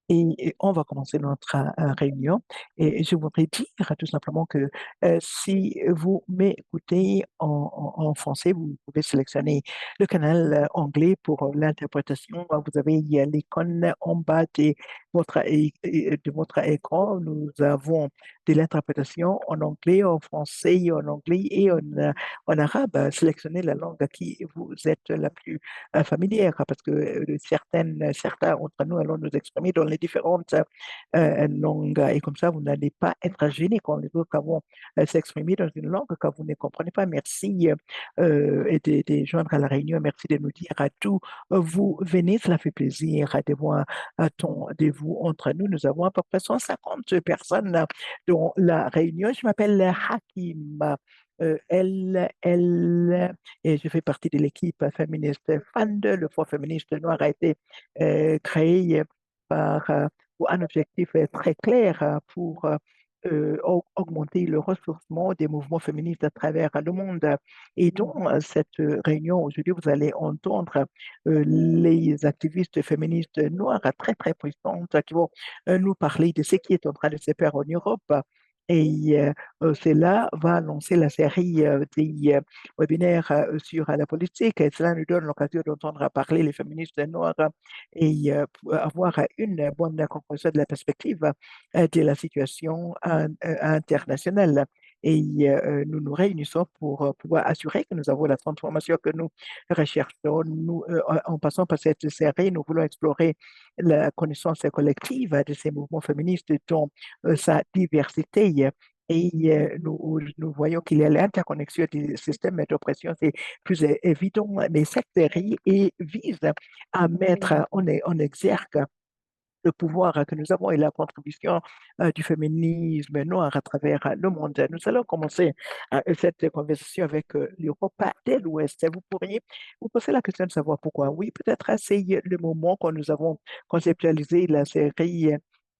et on va commencer notre réunion. Et je voudrais dire tout simplement que si vous m'écoutez en français, vous pouvez sélectionner le canal anglais pour l'interprétation. Vous avez l'icône en bas de votre écran. Nous avons de l'interprétation en anglais, en français, en anglais et en arabe. Sélectionnez la langue à qui vous êtes la plus familière parce que certains d'entre nous allons nous exprimer dans les différentes langues et comme ça, vous n'allez pas être gêné quand les autres vont s'exprimer dans une langue que vous ne comprenez pas. Merci et de joindre à la réunion. Merci de nous dire à tout. Vous venez, cela fait plaisir de voir tant de vous entre nous. Nous avons à peu près 150 personnes dans la réunion. Je m'appelle Hakim. Et je fais partie de l'équipe féministe FAND. Le Front féministe noir a été créé par, pour un objectif très clair pour augmenter le ressourcement des mouvements féministes à travers le monde. Et dans cette réunion aujourd'hui, vous allez entendre les activistes féministes noirs très, très puissantes qui vont nous parler de ce qui est en train de se faire en Europe. Et cela va lancer la série des webinaires sur la politique et cela nous donne l'occasion d'entendre parler les féministes noirs et pour avoir une bonne compréhension de la perspective de la situation internationale. Et nous nous réunissons pour pouvoir assurer que nous avons la transformation que nous recherchons. En passant par cette série, nous voulons explorer la connaissance collective de ces mouvements féministes dans sa diversité. Et nous voyons qu'il y a l'interconnexion des systèmes d'oppression, c'est plus évident, mais cette série vise à mettre en exergue le pouvoir que nous avons et la contribution du féminisme noir à travers le monde. Nous allons commencer cette conversation avec l'Europe de l'Ouest. Vous pourriez vous poser la question de savoir pourquoi. Oui, peut-être c'est le moment quand nous avons conceptualisé la série.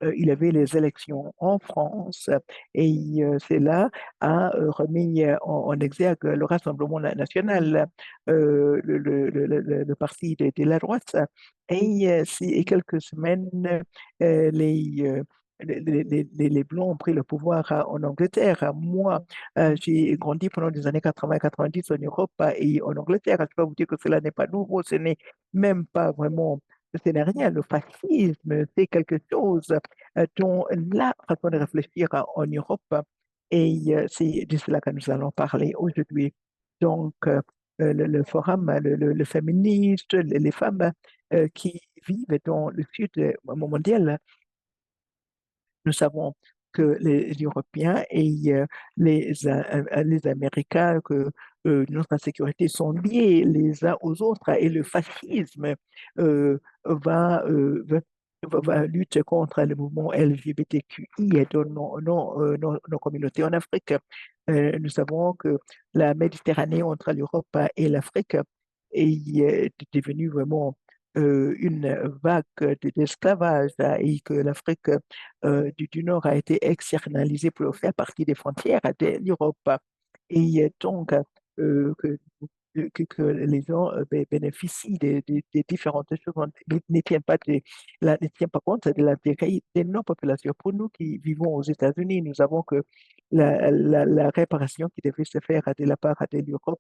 Il y avait les élections en France et cela a remis en exergue le Rassemblement national, le parti de la droite. Et si quelques semaines, les Blancs ont pris le pouvoir en Angleterre. Moi, j'ai grandi pendant les années 80-90 en Europe et en Angleterre. Je peux vous dire que cela n'est pas nouveau, ce n'est même pas vraiment, ce n'est rien. Le fascisme, c'est quelque chose dont la façon de réfléchir en Europe, et c'est de cela que nous allons parler aujourd'hui. Donc, le forum, le féministe, les femmes qui vivent dans le sud mondial, nous savons que les Européens et les Américains, que notre sécurité sont liés les uns aux autres et le fascisme va, va lutter contre le mouvement LGBTQI dans nos communautés en Afrique. Nous savons que la Méditerranée entre l'Europe et l'Afrique est devenue vraiment une vague d'esclavage et que l'Afrique du Nord a été externalisée pour faire partie des frontières de l'Europe. Et donc, que, que les gens bénéficient des différentes choses, ne tiennent pas, ne tiennent pas compte de l'intérêt de nos populations. Pour nous qui vivons aux États-Unis, nous avons que la réparation qui devait se faire de la part de l'Europe,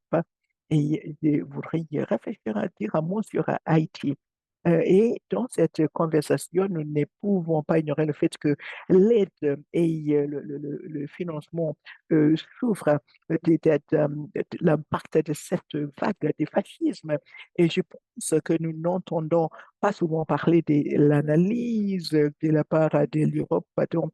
et je voudrais réfléchir à dire un mot sur Haïti. Et dans cette conversation, nous ne pouvons pas ignorer le fait que l'aide et le financement souffrent de l'impact de cette vague de fascisme. Et je pense que nous n'entendons pas souvent parler de l'analyse de la part de l'Europe dans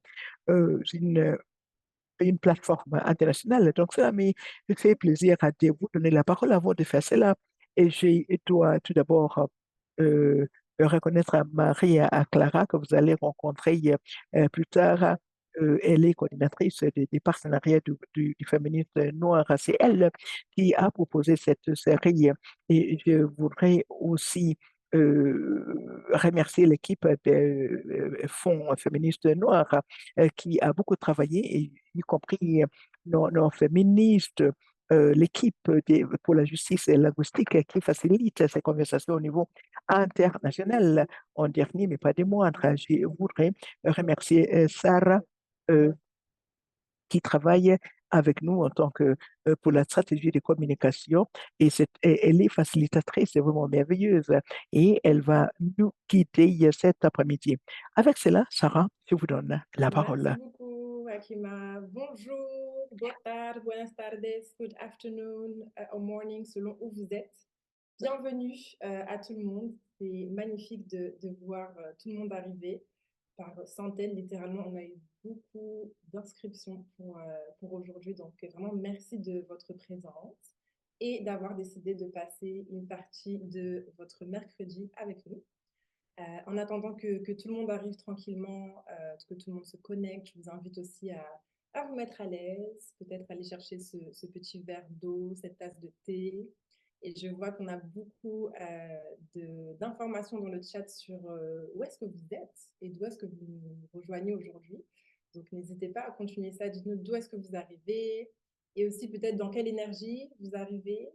une plateforme internationale. Donc, ça me fait plaisir de vous donner la parole avant de faire cela. Et je dois tout d'abord euh, reconnaître à Marie, à Clara, que vous allez rencontrer plus tard. Elle est coordinatrice des partenariats du féminisme noir. C'est elle qui a proposé cette série. Et je voudrais aussi remercier l'équipe des Fonds féministes noirs qui a beaucoup travaillé, y compris nos féministes l'équipe pour la justice linguistique qui facilite ces conversations au niveau international. En dernier, mais pas des moindres, je voudrais remercier Sarah euh, qui travaille avec nous en tant que pour la stratégie de communication elle est facilitatrice, c'est vraiment merveilleuse et elle va nous guider cet après-midi. Avec cela, Sarah, je vous donne la Merci parole. beaucoup, Akima. Bonjour, boa tarde, buenas tardes, good afternoon, or morning, selon où vous êtes. Bienvenue à tout le monde. C'est magnifique de voir tout le monde arriver par centaines, littéralement. On a eu beaucoup d'inscriptions pour aujourd'hui. Donc, vraiment, merci de votre présence et d'avoir décidé de passer une partie de votre mercredi avec nous. En attendant que tout le monde arrive tranquillement, que tout le monde se connecte, je vous invite aussi à vous mettre à l'aise, peut-être aller chercher ce petit verre d'eau, cette tasse de thé. Et je vois qu'on a beaucoup d'informations dans le chat sur où est-ce que vous êtes et d'où est-ce que vous nous rejoignez aujourd'hui. Donc n'hésitez pas à continuer ça, dites-nous d'où est-ce que vous arrivez et aussi peut-être dans quelle énergie vous arrivez.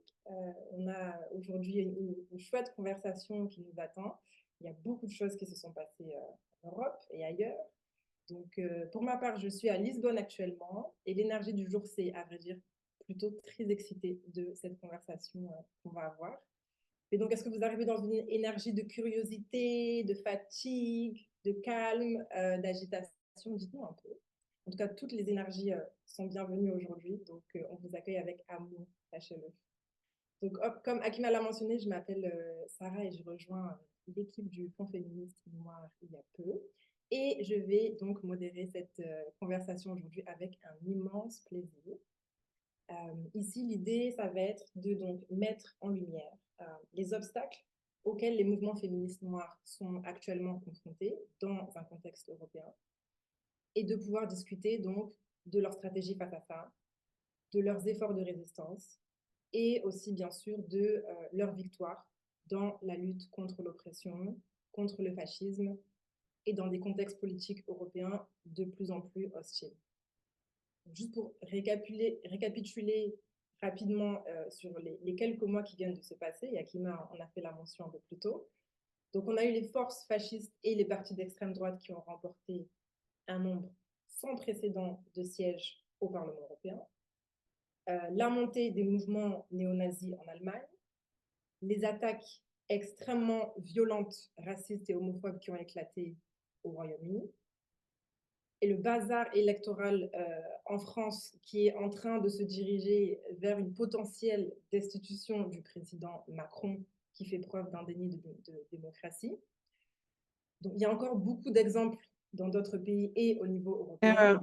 On a aujourd'hui une chouette conversation qui nous attend. Il y a beaucoup de choses qui se sont passées en Europe et ailleurs. Donc, pour ma part, je suis à Lisbonne actuellement et l'énergie du jour, c'est, à vrai dire, plutôt très excitée de cette conversation qu'on va avoir. Et donc, est-ce que vous arrivez dans une énergie de curiosité, de fatigue, de calme, d'agitation? Dites-nous un peu. En tout cas, toutes les énergies sont bienvenues aujourd'hui. Donc, on vous accueille avec amour, sachez-le. Donc, hop, comme Akima l'a mentionné, je m'appelle Sarah et je rejoins l'équipe du Fonds féministe noir il y a peu. Et je vais donc modérer cette conversation aujourd'hui avec un immense plaisir. Ici, l'idée, ça va être de donc mettre en lumière les obstacles auxquels les mouvements féministes noirs sont actuellement confrontés dans un contexte européen et de pouvoir discuter donc de leur stratégie face à ça, de leurs efforts de résistance et aussi bien sûr de leur victoire dans la lutte contre l'oppression, contre le fascisme et dans des contextes politiques européens de plus en plus hostiles. Juste pour récapituler rapidement sur les quelques mois qui viennent de se passer, Yakima en a fait la mention un peu plus tôt. Donc on a eu les forces fascistes et les partis d'extrême droite qui ont remporté un nombre sans précédent de sièges au Parlement européen. La montée des mouvements néo-nazis en Allemagne, les attaques extrêmement violentes, racistes et homophobes qui ont éclaté au Royaume-Uni, et le bazar électoral en France qui est en train de se diriger vers une potentielle destitution du président Macron qui fait preuve d'un déni de démocratie. Donc il y a encore beaucoup d'exemples dans d'autres pays et au niveau européen.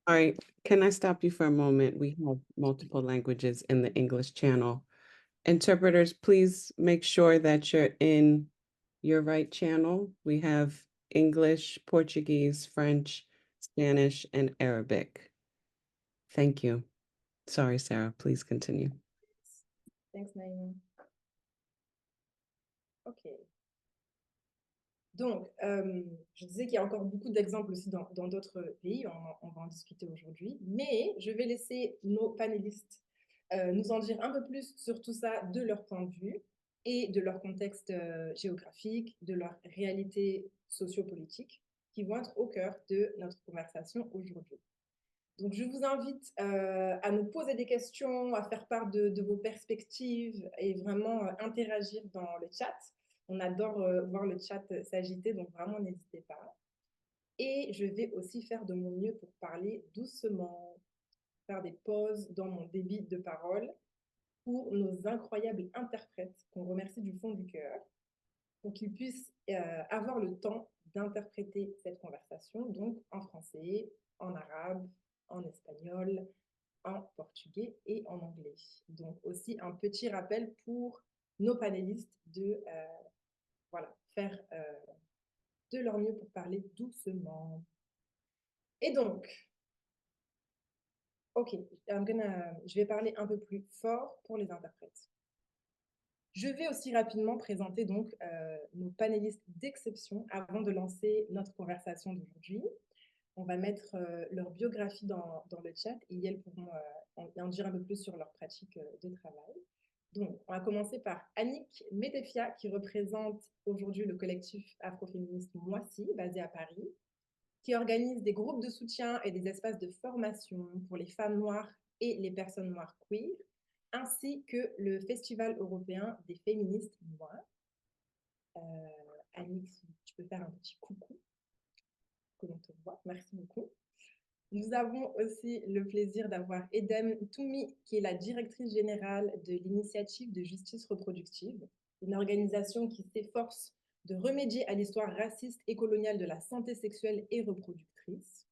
All right, can I stop you for a moment? We have multiple languages in the English channel. Interpreters, please make sure that you're in your right channel. We have English, Portuguese, French, Spanish, and Arabic. Thank you. Sorry, Sarah, please continue. Thanks, Naïma. OK. Donc, je disais qu'il y a encore beaucoup d'exemples aussi dans d'autres pays, on va en discuter aujourd'hui, mais je vais laisser nos panélistes nous en dire un peu plus sur tout ça de leur point de vue et de leur contexte géographique, de leur réalité sociopolitique, qui vont être au cœur de notre conversation aujourd'hui. Donc, je vous invite à nous poser des questions, à faire part de vos perspectives et vraiment interagir dans le chat. On adore voir le chat s'agiter, donc vraiment n'hésitez pas. Et je vais aussi faire de mon mieux pour parler doucement, faire des pauses dans mon débit de parole pour nos incroyables interprètes qu'on remercie du fond du cœur, pour qu'ils puissent avoir le temps d'interpréter cette conversation, donc en français, en arabe, en espagnol, en portugais et en anglais. Donc aussi un petit rappel pour nos panélistes de voilà, faire de leur mieux pour parler doucement. Et donc, ok, je vais parler un peu plus fort pour les interprètes. Je vais aussi rapidement présenter donc nos panélistes d'exception avant de lancer notre conversation d'aujourd'hui. On va mettre leur biographie dans le chat et elles pourront en dire un peu plus sur leur pratique de travail. Donc, on va commencer par Annick Medefia, qui représente aujourd'hui le collectif afroféministe Moissy, basé à Paris, qui organise des groupes de soutien et des espaces de formation pour les femmes noires et les personnes noires queer, ainsi que le Festival européen des féministes noires. Annick, si tu peux faire un petit coucou, que l'on te voit. Merci beaucoup. Nous avons aussi le plaisir d'avoir Edem Toumi, qui est la directrice générale de l'Initiative de justice reproductive, une organisation qui s'efforce de remédier à l'histoire raciste et coloniale de la santé sexuelle et reproductrice.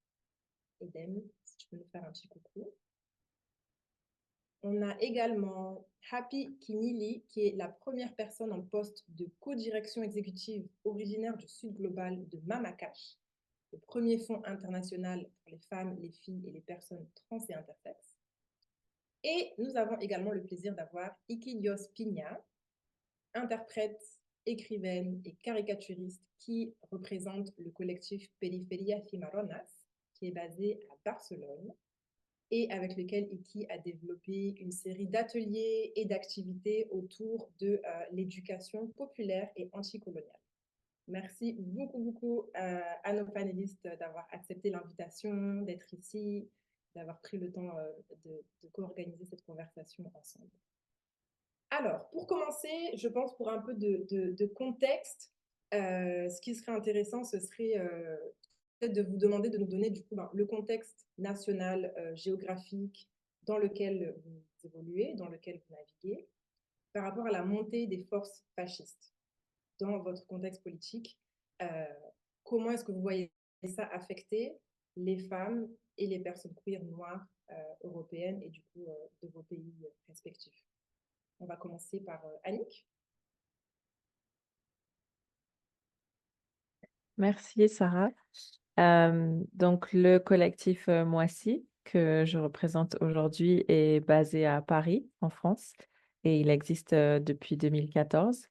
Edem, si tu peux nous faire un petit coucou. On a également Happy Kinili, qui est la première personne en poste de co-direction exécutive originaire du Sud global de Mamakash, le premier fonds international pour les femmes, les filles et les personnes trans et intersexes. Et nous avons également le plaisir d'avoir Iquilios Piña, interprète, écrivaine et caricaturiste qui représente le collectif Periferia Cimarronas, qui est basé à Barcelone et avec lequel Iki a développé une série d'ateliers et d'activités autour de l'éducation populaire et anticoloniale. Merci beaucoup à nos panélistes d'avoir accepté l'invitation, d'être ici, d'avoir pris le temps de co-organiser cette conversation ensemble. Alors, pour commencer, je pense pour un peu de contexte, ce qui serait intéressant, ce serait peut-être de vous demander de nous donner du coup le contexte national, géographique dans lequel vous évoluez, dans lequel vous naviguez, par rapport à la montée des forces fascistes dans votre contexte politique. Comment est-ce que vous voyez ça affecter les femmes et les personnes queer noires européennes et du coup de vos pays respectifs? On va commencer par Annick. Merci Sarah. Donc le collectif Moissy que je représente aujourd'hui est basé à Paris, en France, et il existe depuis 2014.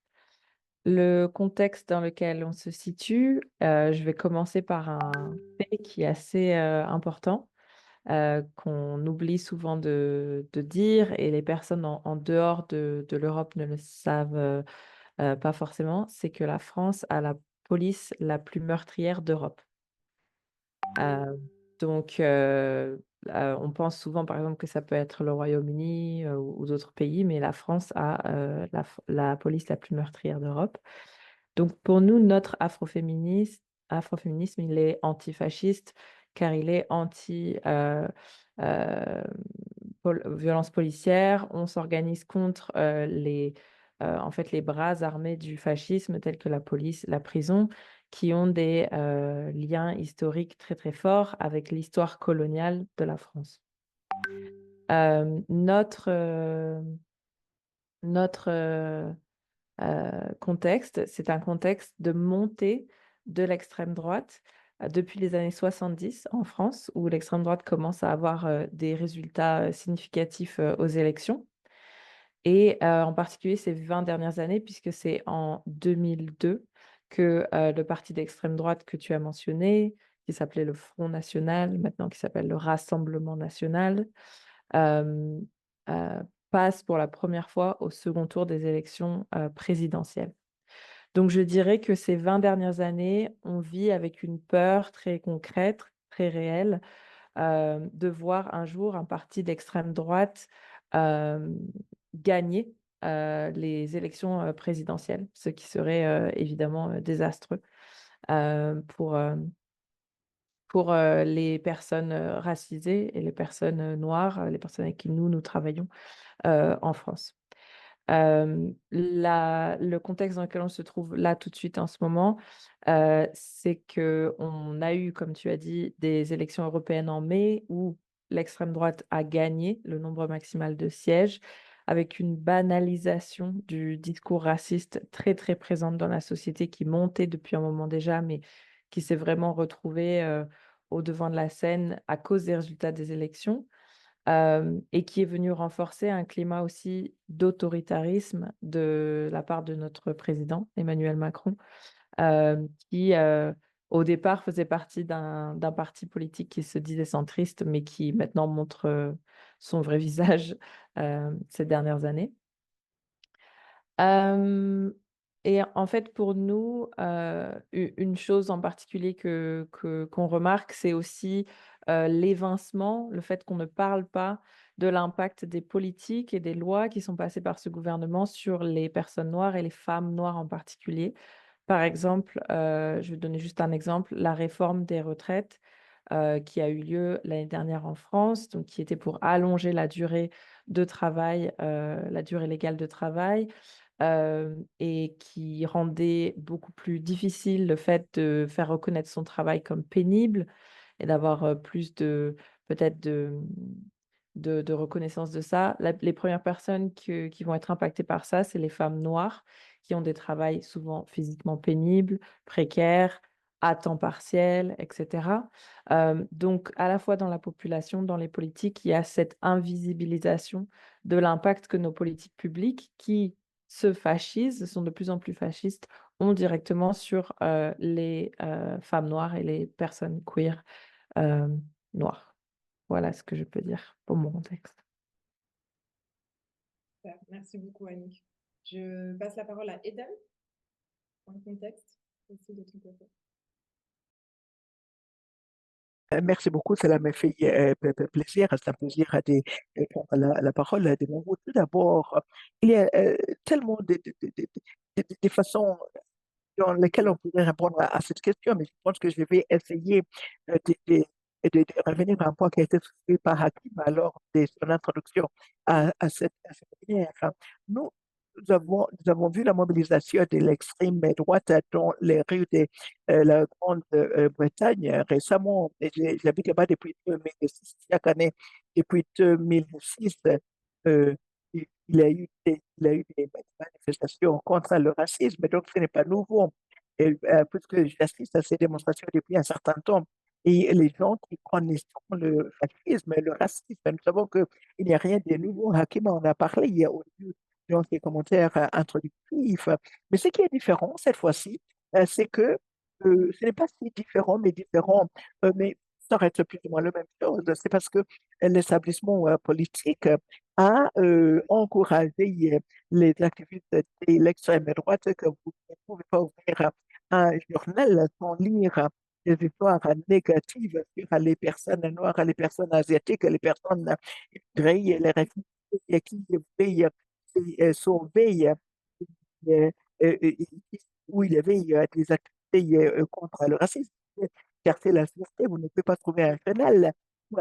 Le contexte dans lequel on se situe, je vais commencer par un fait qui est assez important, qu'on oublie souvent de dire, et les personnes en dehors de l'Europe ne le savent pas forcément, c'est que la France a la police la plus meurtrière d'Europe. Donc, on pense souvent, par exemple, que ça peut être le Royaume-Uni ou d'autres pays, mais la France a la police la plus meurtrière d'Europe. Donc, pour nous, notre afroféminisme, il est antifasciste, car il est anti-violence policière. On s'organise contre en fait, les bras armés du fascisme, tels que la police, la prison, qui ont des liens historiques très très forts avec l'histoire coloniale de la France. Notre contexte, c'est un contexte de montée de l'extrême droite depuis les années 70 en France, où l'extrême droite commence à avoir des résultats significatifs aux élections. Et en particulier ces 20 dernières années, puisque c'est en 2002 que le parti d'extrême droite que tu as mentionné, qui s'appelait le Front National, maintenant qui s'appelle le Rassemblement National, passe pour la première fois au second tour des élections présidentielles. Donc je dirais que ces 20 dernières années, on vit avec une peur très concrète, très réelle, de voir un jour un parti d'extrême droite gagner les élections présidentielles, ce qui serait évidemment désastreux pour les personnes racisées et les personnes noires, les personnes avec qui nous travaillons en France. Le contexte dans lequel on se trouve là tout de suite en ce moment, c'est qu'on a eu, comme tu as dit, des élections européennes en mai où l'extrême droite a gagné le nombre maximal de sièges, avec une banalisation du discours raciste très très présente dans la société, qui montait depuis un moment déjà, mais qui s'est vraiment retrouvée au devant de la scène à cause des résultats des élections. Et qui est venu renforcer un climat aussi d'autoritarisme de la part de notre président, Emmanuel Macron, qui au départ faisait partie d'un parti politique qui se disait centriste, mais qui maintenant montre son vrai visage ces dernières années. Et en fait, pour nous, une chose en particulier qu'on remarque, c'est aussi l'évincement, le fait qu'on ne parle pas de l'impact des politiques et des lois qui sont passées par ce gouvernement sur les personnes noires et les femmes noires en particulier. Par exemple, je vais donner juste un exemple, la réforme des retraites qui a eu lieu l'année dernière en France, donc qui était pour allonger la durée de travail, la durée légale de travail, et qui rendait beaucoup plus difficile le fait de faire reconnaître son travail comme pénible et d'avoir plus de peut-être de reconnaissance de ça. Les premières personnes qui vont être impactées par ça, c'est les femmes noires qui ont des travails souvent physiquement pénibles, précaires, à temps partiel, etc. Donc, à la fois dans la population, dans les politiques, il y a cette invisibilisation de l'impact que nos politiques publiques, qui se fascisent, sont de plus en plus fascistes, ont directement sur les femmes noires et les personnes queer noires. Voilà ce que je peux dire pour mon contexte. Super. Merci beaucoup, Annick. Je passe la parole à Eden, pour le contexte aussi de ton côté. Merci beaucoup, cela me fait plaisir. C'est un plaisir de prendre la parole devant vous. Tout d'abord, il y a tellement de façons dans lesquelles on pourrait répondre à cette question, mais je pense que je vais essayer euh, de, de- de revenir à un point qui a été soulevé par Hakim lors de son introduction à cette manière. Nous, nous avons vu la mobilisation de l'extrême droite dans les rues de la Grande-Bretagne récemment. Et j'habite là-bas depuis 2006. Chaque année, depuis 2006, euh, il a eu des manifestations contre le racisme, donc ce n'est pas nouveau. Et, puisque j'assiste à ces démonstrations depuis un certain temps, et les gens qui connaissent le fascisme et le racisme, nous savons qu'il n'y a rien de nouveau. Hakim en a parlé il y a au début dans ses commentaires introductifs. Mais ce qui est différent cette fois-ci, c'est que ce n'est pas si différent, mais différent, mais ça reste plus ou moins la même chose. C'est parce que l'établissement politique a encouragé les activistes de l'extrême droite que vous ne pouvez pas ouvrir un journal sans lire des histoires négatives sur les personnes noires, les personnes asiatiques, les personnes immigrées, les réfugiés qui veulent sauver, euh, euh, euh, où il y avait des activités contre le racisme. Car c'est la sûreté, vous ne pouvez pas trouver un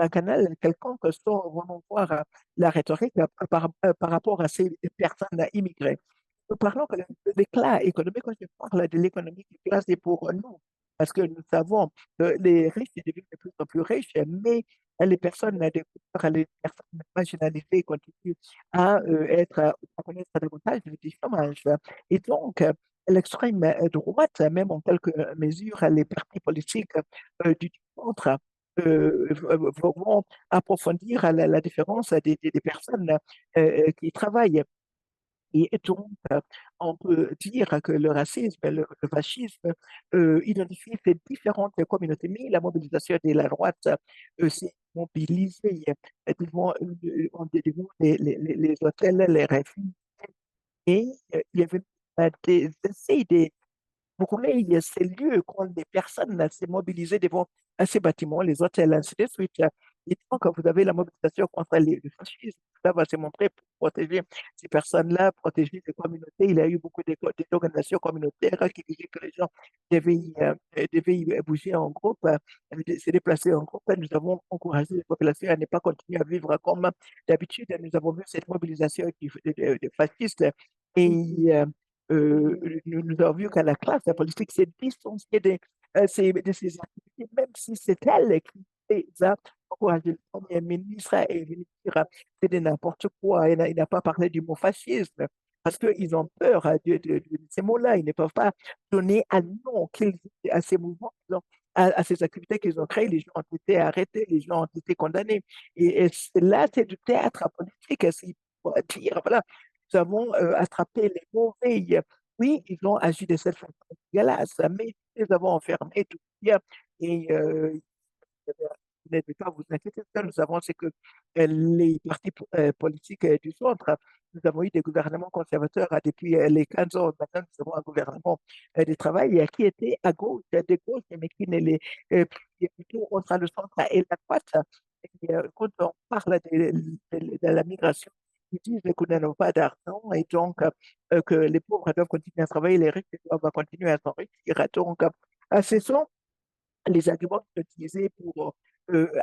canal quelconque sans vraiment voir la rhétorique par rapport à ces personnes immigrées. Nous parlons que de l'éclat économique, quand je parle de l'économie de classe, c'est pour nous, parce que nous savons que les riches deviennent de plus en plus riches, mais les personnes de couleur, les personnes marginalisées continuent à connaître davantage du chômage. Et donc, l'extrême droite, même en quelque mesure, les partis politiques du centre vont approfondir la différence des personnes qui travaillent. Et donc, on peut dire que le racisme, le fascisme identifient ces différentes communautés, mais la mobilisation de la droite s'est mobilisée devant les hôtels, les refuges, et il y avait des essais brûler ces lieux quand des personnes s'est mobilisées devant ces bâtiments, les hôtels, ainsi de suite. Et donc, quand vous avez la mobilisation contre le fascisme, ça va se montrer pour protéger ces personnes-là, protéger les communautés. Il y a eu beaucoup d'organisations communautaires qui disaient que les gens devaient bouger en groupe, se déplacer en groupe. Nous avons encouragé les populations à ne pas continuer à vivre comme d'habitude. Nous avons vu cette mobilisation des fascistes et nous avons vu que la classe politique s'est distanciée de ces activités, même si c'est elle qui les a encouragées. Le Premier ministre est venu dire c'est de n'importe quoi. Il n'a pas parlé du mot fascisme parce qu'ils ont peur de ces mots-là. Ils ne peuvent pas donner un nom à ces mouvements, à ces activités qu'ils ont créées. Les gens ont été arrêtés, les gens ont été condamnés. Et là, c'est du théâtre politique. C'est pour dire, voilà, nous avons attrapé les mauvais. Oui, ils ont agi de cette façon dégueulasse, mais les avons enfermés, tout bien. Et vous n'êtes pas vous inquiéter. Ce que nous avons, c'est que les partis politiques du centre, nous avons eu des gouvernements conservateurs depuis les 15 ans. Maintenant, nous avons un gouvernement de travail qui était à gauche, de gauche, mais qui n'est qui est plutôt entre le centre et la droite. Et, quand on parle de la migration, ils disent que nous n'avons pas d'argent et donc que les pauvres doivent continuer à travailler, les riches doivent continuer à s'enrichir. Donc, ce sont les arguments qui sont utilisés pour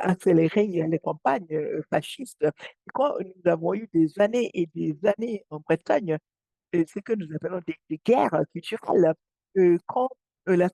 accélérer les campagnes fascistes. Quand nous avons eu des années et des années en Bretagne, ce que nous appelons des guerres culturelles, quand la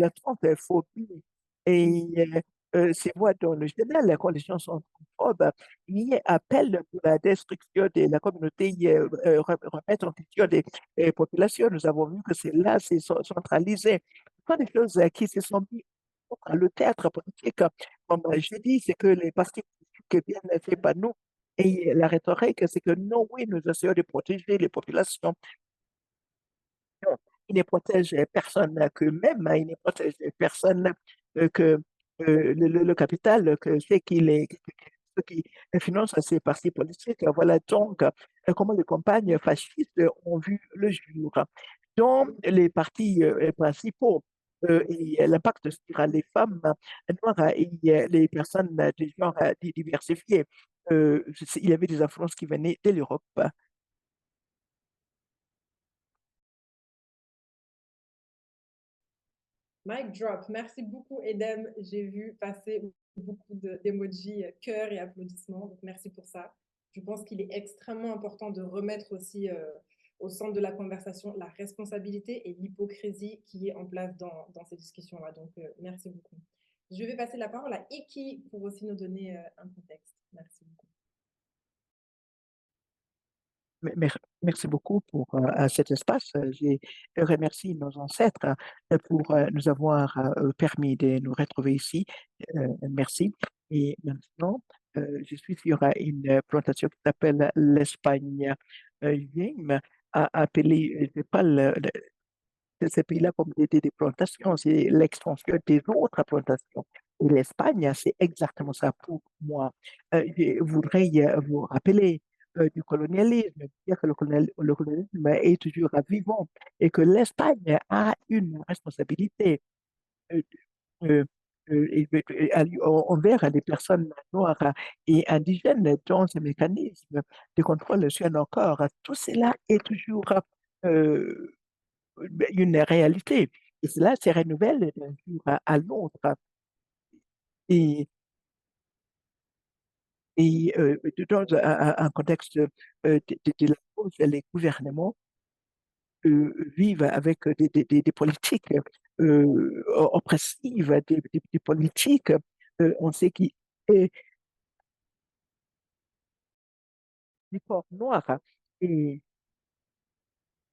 transphobie et se voit dans le journal, quand les gens sont transphobes, il y a appel pour la destruction de la communauté, remettre en question des populations. Nous avons vu que c'est là, c'est centralisé. Ce sont des choses qui se sont mises contre le théâtre politique. Comme je dis, c'est que les partis politiques viennent fait par nous. Et la rhétorique, c'est que non, oui, nous essayons de protéger les populations. Non, ils ne protègent personne qu'eux-mêmes, hein, ils ne protègent personne que le capital, que ceux qui financent ces partis politiques. Voilà donc comment les campagnes fascistes ont vu le jour. Dans les partis principaux, et l'impact sur les femmes noires et les personnes de genre diversifié, il y avait des influences qui venaient de l'Europe. Mic drop. Merci beaucoup, Edem. J'ai vu passer beaucoup d'emojis cœur et applaudissements. Donc, merci pour ça. Je pense qu'il est extrêmement important de remettre aussi au centre de la conversation la responsabilité et l'hypocrisie qui est en place dans ces discussions-là. Donc, merci beaucoup. Je vais passer la parole à Iki pour aussi nous donner un contexte. Merci beaucoup. Merci beaucoup pour cet espace. Je remercie nos ancêtres pour nous avoir permis de nous retrouver ici. Merci. Et maintenant, je suis sur une plantation qui s'appelle l'Espagne Game, appelée, je parle de ces pays-là comme des plantations, c'est l'extension des autres plantations. Et l'Espagne, c'est exactement ça pour moi. Je voudrais vous rappeler du colonialisme, dire que le colonialisme est toujours vivant et que l'Espagne a une responsabilité euh, euh, envers les personnes noires et indigènes dans ce mécanisme de contrôle sur nos corps. Tout cela est toujours euh, une réalité. Et cela se renouvelle d'un jour à l'autre. Et, dans un contexte de la cause, les gouvernements vivent avec des politiques oppressives, des politiques, on sait qui est du corps noir. Et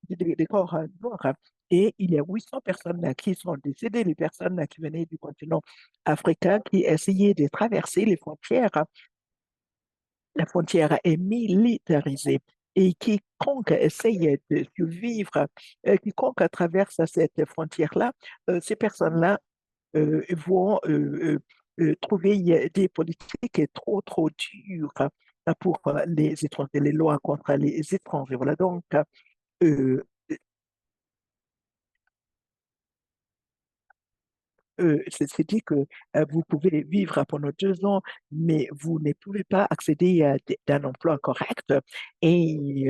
des corps noirs. Et il y a 800 personnes qui sont décédées, les personnes qui venaient du continent africain, qui essayaient de traverser les frontières. La frontière est militarisée. Et quiconque essaye de survivre, quiconque traverse cette frontière-là, ces personnes-là vont trouver des politiques trop dures pour les étrangers, les lois contre les étrangers. Voilà donc euh, c'est dit que vous pouvez vivre pendant 2 ans, mais vous ne pouvez pas accéder à d'un emploi correct. Et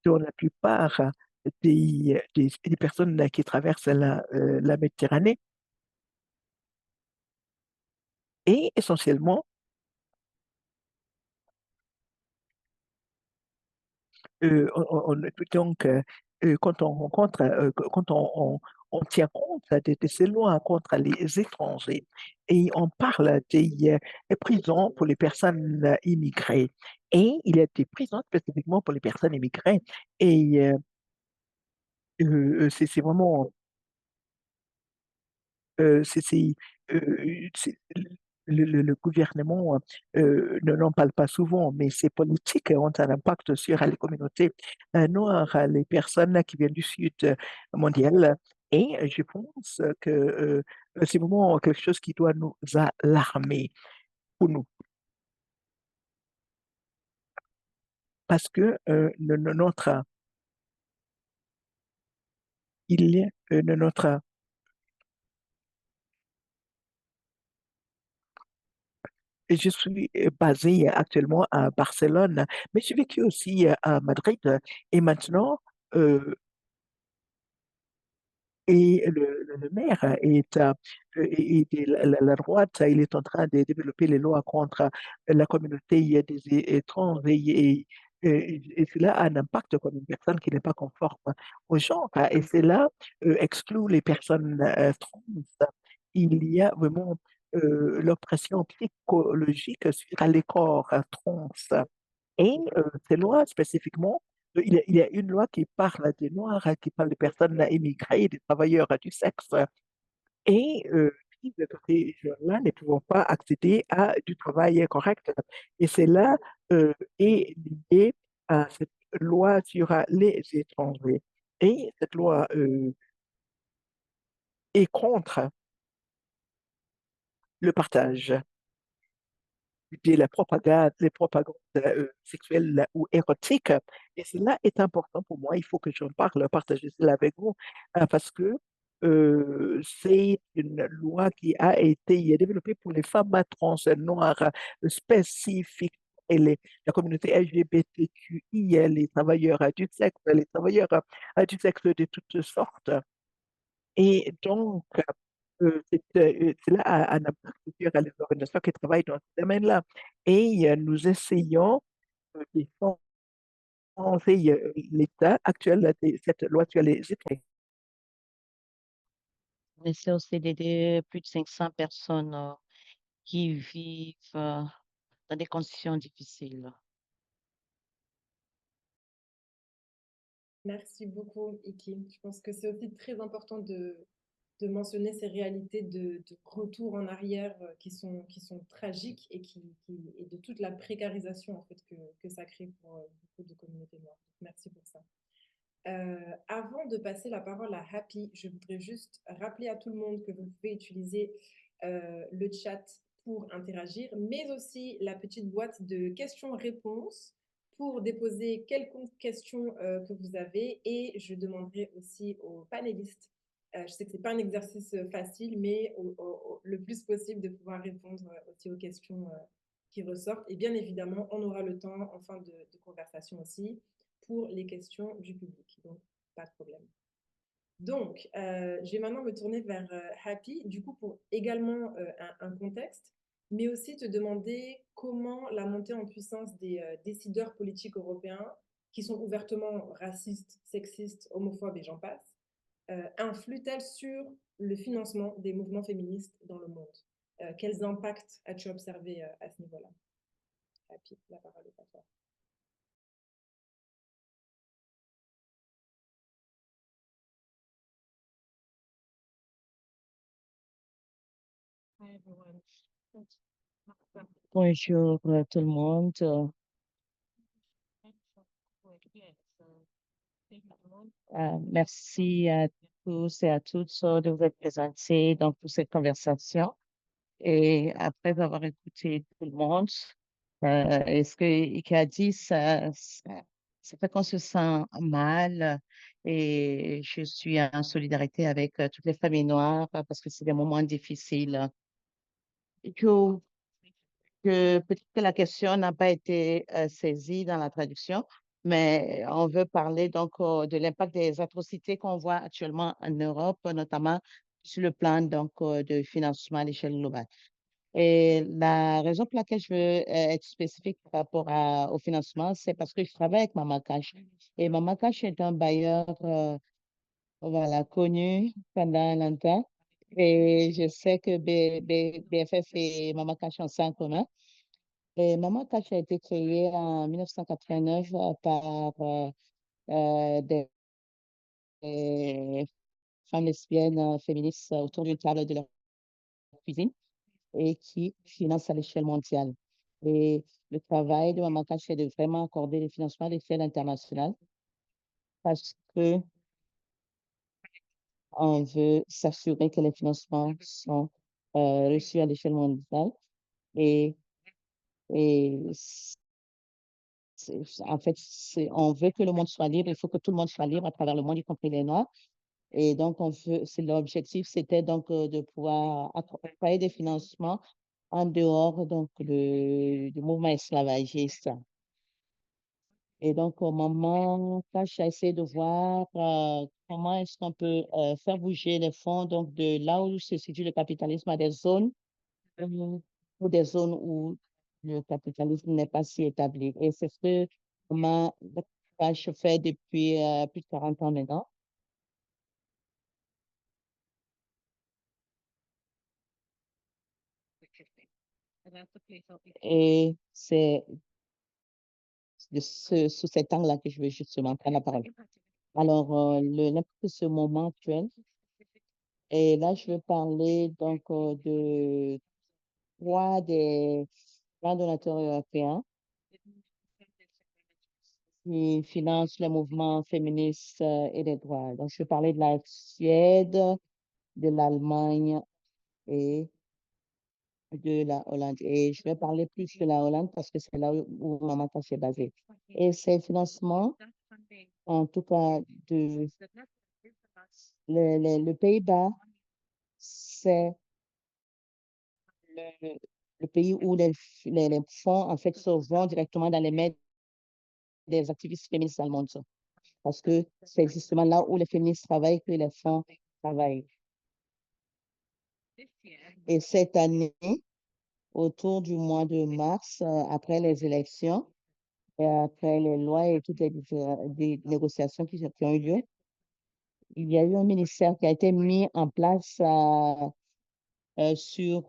dans la plupart des personnes qui traversent la Méditerranée, et essentiellement, donc, quand on rencontre, quand on tient compte de ces lois contre les étrangers et on parle des prisons pour les personnes immigrées. Et il y a des prisons spécifiquement pour les personnes immigrées. Et c'est vraiment c'est- le gouvernement n'en parle pas souvent, mais ces politiques ont un impact sur les communautés noires, les personnes qui viennent du sud mondial Et je pense que c'est vraiment quelque chose qui doit nous alarmer pour nous. Parce que notre, il y a notre, je suis basé actuellement à Barcelone, mais j'ai vécu aussi à Madrid. Et maintenant, euh, et le maire et la droite, il est en train de développer les lois contre la communauté des étrangers et cela a un impact comme une personne qui n'est pas conforme au genre. Et cela exclut les personnes trans. Il y a vraiment l'oppression psychologique sur les corps trans. Et ces lois spécifiquement, il y a une loi qui parle des Noirs, qui parle des personnes immigrées, des travailleurs du sexe, et qui, de ces gens-là ne pouvant pas accéder à du travail correct. Et cela est lié à cette loi sur les étrangers. Et cette loi est contre le partage les propagandes sexuelles ou érotiques. Et cela est important pour moi. Il faut que j'en parle, partager cela avec vous, parce que c'est une loi qui a été développée pour les femmes trans noires spécifiques et la communauté LGBTQI, les travailleurs du sexe, les travailleurs du sexe de toutes sortes. Et donc, cela a un impact sur les organisations qui travaillent dans ce domaine-là. Et nous essayons de défoncer l'état actuel de cette loi sur les étrangers. On essaie aussi d'aider plus de 500 personnes qui vivent dans des conditions difficiles. Merci beaucoup, Iki. Je pense que c'est aussi très important de mentionner ces réalités de retour en arrière qui sont tragiques et de toute la précarisation en fait, que ça crée pour beaucoup de communautés noires. Merci pour ça. Avant de passer la parole à Happy, je voudrais juste rappeler à tout le monde que vous pouvez utiliser le chat pour interagir, mais aussi la petite boîte de questions-réponses pour déposer quelconque question que vous avez. Et je demanderai aussi aux panélistes, je sais que ce n'est pas un exercice facile, mais le plus possible de pouvoir répondre aussi aux questions qui ressortent. Et bien évidemment, on aura le temps en fin de conversation aussi pour les questions du public. Donc, pas de problème. Donc, je vais maintenant me tourner vers Happy, du coup, pour également un contexte, mais aussi te demander comment la montée en puissance des décideurs politiques européens, qui sont ouvertement racistes, sexistes, homophobes et j'en passe, influe-t-elle sur le financement des mouvements féministes dans le monde? Quels impacts as-tu observé à ce niveau-là? Happy, la parole est à toi. Bonjour tout le monde. Merci à tous et à toutes de vous être présentés dans toute cette conversation. Et après avoir écouté tout le monde, et ce qu'il a dit, ça fait qu'on se sent mal. Et je suis en solidarité avec toutes les familles noires parce que c'est des moments difficiles. Et que peut-être que la question n'a pas été saisie dans la traduction, mais on veut parler donc de l'impact des atrocités qu'on voit actuellement en Europe, notamment sur le plan donc de financement à l'échelle globale. Et la raison pour laquelle je veux être spécifique par rapport au financement, c'est parce que je travaille avec Mama Cash. Et Mama Cash est un bailleur voilà, connu pendant longtemps. Et je sais que BFF et Mama Cash ont ça en commun. Et Maman Cash a été créée en 1989 par des femmes lesbiennes féministes autour d'une table de leur cuisine et qui financent à l'échelle mondiale. Et le travail de Maman Cash est de vraiment accorder des financements à l'échelle internationale parce que on veut s'assurer que les financements sont reçus à l'échelle mondiale et, et en fait, on veut que le monde soit libre, il faut que tout le monde soit libre à travers le monde, y compris les Noirs. Et donc, l'objectif, c'était donc de pouvoir accompagner des financements en dehors donc du mouvement esclavagiste. Et donc, au moment, quand j'ai essayé de voir comment est-ce qu'on peut faire bouger les fonds donc de là où se situe le capitalisme à des zones ou des zones où le capitalisme n'est pas si établi. Et c'est ce que comment je fais depuis plus de 40 ans maintenant. Et c'est sous cet angle-là que je veux justement prendre la parole. Alors, n'importe ce moment actuel, et là, je veux parler donc de trois des grands donateurs européens qui financent le mouvement féministe et des droits. Donc, je veux parler de la Suède, de l'Allemagne et de la Hollande. Et je vais parler plus de la Hollande parce que c'est là où Maman Cash est basée. Et ces financements, en tout cas, le Pays-Bas, c'est le pays où les fonds, en fait, se vont directement dans les mains des activistes féministes allemandes. Parce que c'est justement là où les féministes travaillent que les fonds travaillent. Et cette année, autour du mois de mars, après les élections, et après les lois et toutes les négociations qui ont eu lieu, il y a eu un ministère qui a été mis en place sur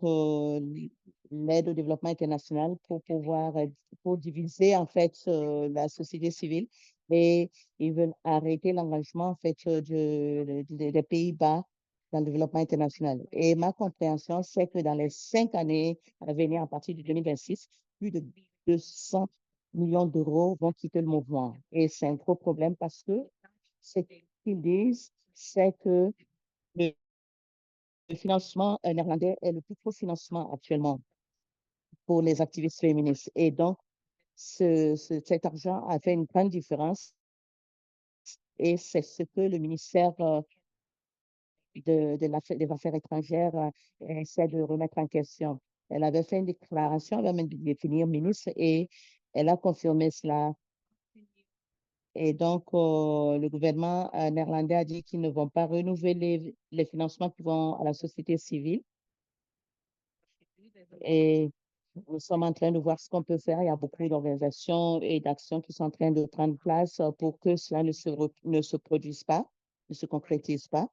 l'aide au développement international pour pouvoir, pour diviser en fait la société civile et ils veulent arrêter l'engagement en fait des Pays-Bas dans le développement international. Et ma compréhension, c'est que dans les 5 années à venir, à partir de 2026, plus de 200 millions d'euros vont quitter le mouvement. Et c'est un gros problème parce que ce qu'ils disent, c'est que le financement néerlandais est le plus gros financement actuellement pour les activistes féministes. Et donc, cet argent a fait une grande différence et c'est ce que le ministère des Affaires étrangères essaie de remettre en question. Elle avait fait une déclaration, elle va même définir ministre et elle a confirmé cela. Et donc, le gouvernement néerlandais a dit qu'ils ne vont pas renouveler les financements qui vont à la société civile. Et nous sommes en train de voir ce qu'on peut faire. Il y a beaucoup d'organisations et d'actions qui sont en train de prendre place pour que cela ne se produise pas, ne se concrétise pas.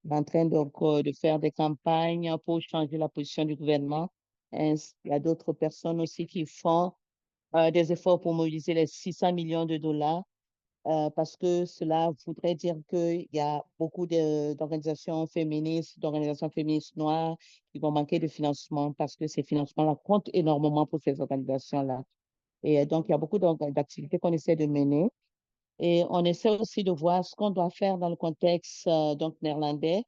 On est en train donc de faire des campagnes pour changer la position du gouvernement. Et il y a d'autres personnes aussi qui font des efforts pour mobiliser les 600 millions de dollars parce que cela voudrait dire qu'il y a beaucoup d'organisations féministes noires qui vont manquer de financement parce que ces financements-là comptent énormément pour ces organisations-là. Et donc, il y a beaucoup d'activités qu'on essaie de mener. Et on essaie aussi de voir ce qu'on doit faire dans le contexte donc néerlandais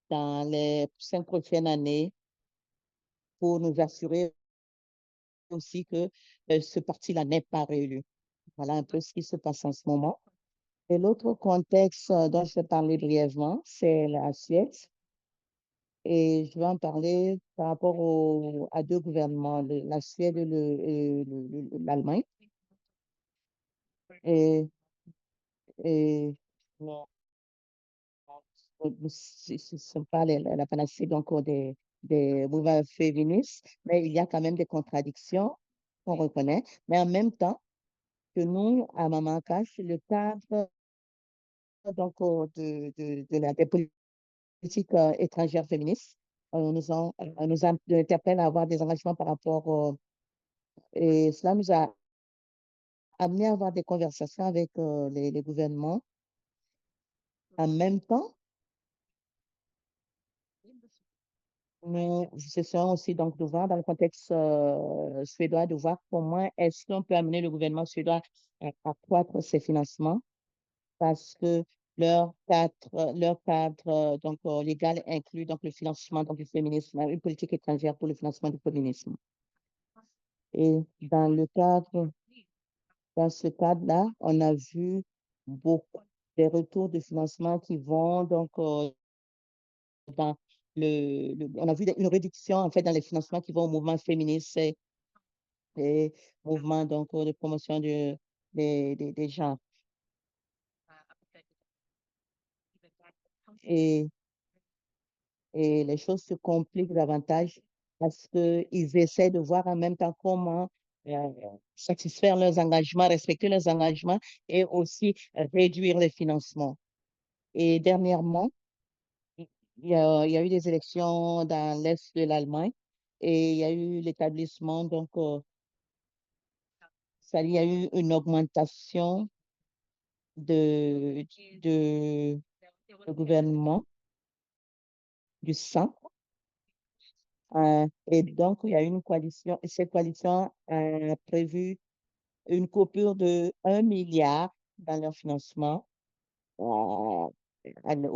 dans les 5 prochaines années pour nous assurer aussi que ce parti-là n'est pas réélu. Voilà un peu ce qui se passe en ce moment. Et l'autre contexte dont je vais parler brièvement, c'est la Suède. Et je vais en parler par rapport à deux gouvernements, la Suède et l'Allemagne. Et, et non, ce ne sont pas la panacée donc des mouvements féministes, mais il y a quand même des contradictions qu'on reconnaît. Mais en même temps, que nous, à Maman Cash, le cadre donc, des politiques étrangères féministes nous interpelle à avoir des engagements par rapport et cela nous a amené à avoir des conversations avec les gouvernements. En même temps, nous essayons aussi donc de voir dans le contexte suédois, de voir comment est-ce qu'on peut amener le gouvernement suédois à accroître ses financements parce que leur cadre donc, légal inclut donc, le financement donc, du féminisme, une politique étrangère pour le financement du féminisme. Et dans ce cadre-là, on a vu beaucoup des retours de financement qui vont donc dans on a vu une réduction en fait dans les financements qui vont au mouvement féministe et mouvement donc de promotion des genres. Et, et les choses se compliquent davantage parce qu'ils essaient de voir en même temps comment euh, satisfaire leurs engagements, respecter leurs engagements et aussi réduire les financements. Et dernièrement, il y a eu des élections dans l'Est de l'Allemagne et il y a eu l'établissement, donc, il y a eu une augmentation de gouvernement du centre. Et donc, il y a eu une coalition, et cette coalition a prévu une coupure de 1 milliard dans leur financement au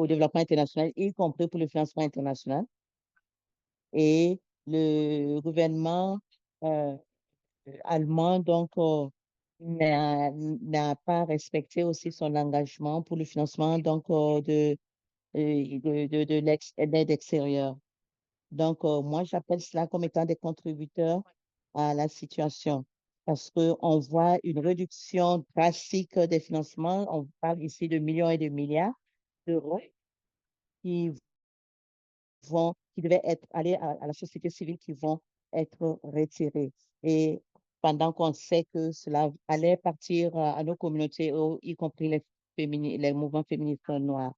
développement international, y compris pour le financement international. Et le gouvernement allemand, donc, n'a pas respecté aussi son engagement pour le financement donc, de l'aide extérieure. Donc, moi, j'appelle cela comme étant des contributeurs à la situation parce qu'on voit une réduction drastique des financements. On parle ici de millions et de milliards d'euros qui qui devaient aller à la société civile qui vont être retirés. Et pendant qu'on sait que cela allait partir à nos communautés, y compris les mouvements féministes noirs.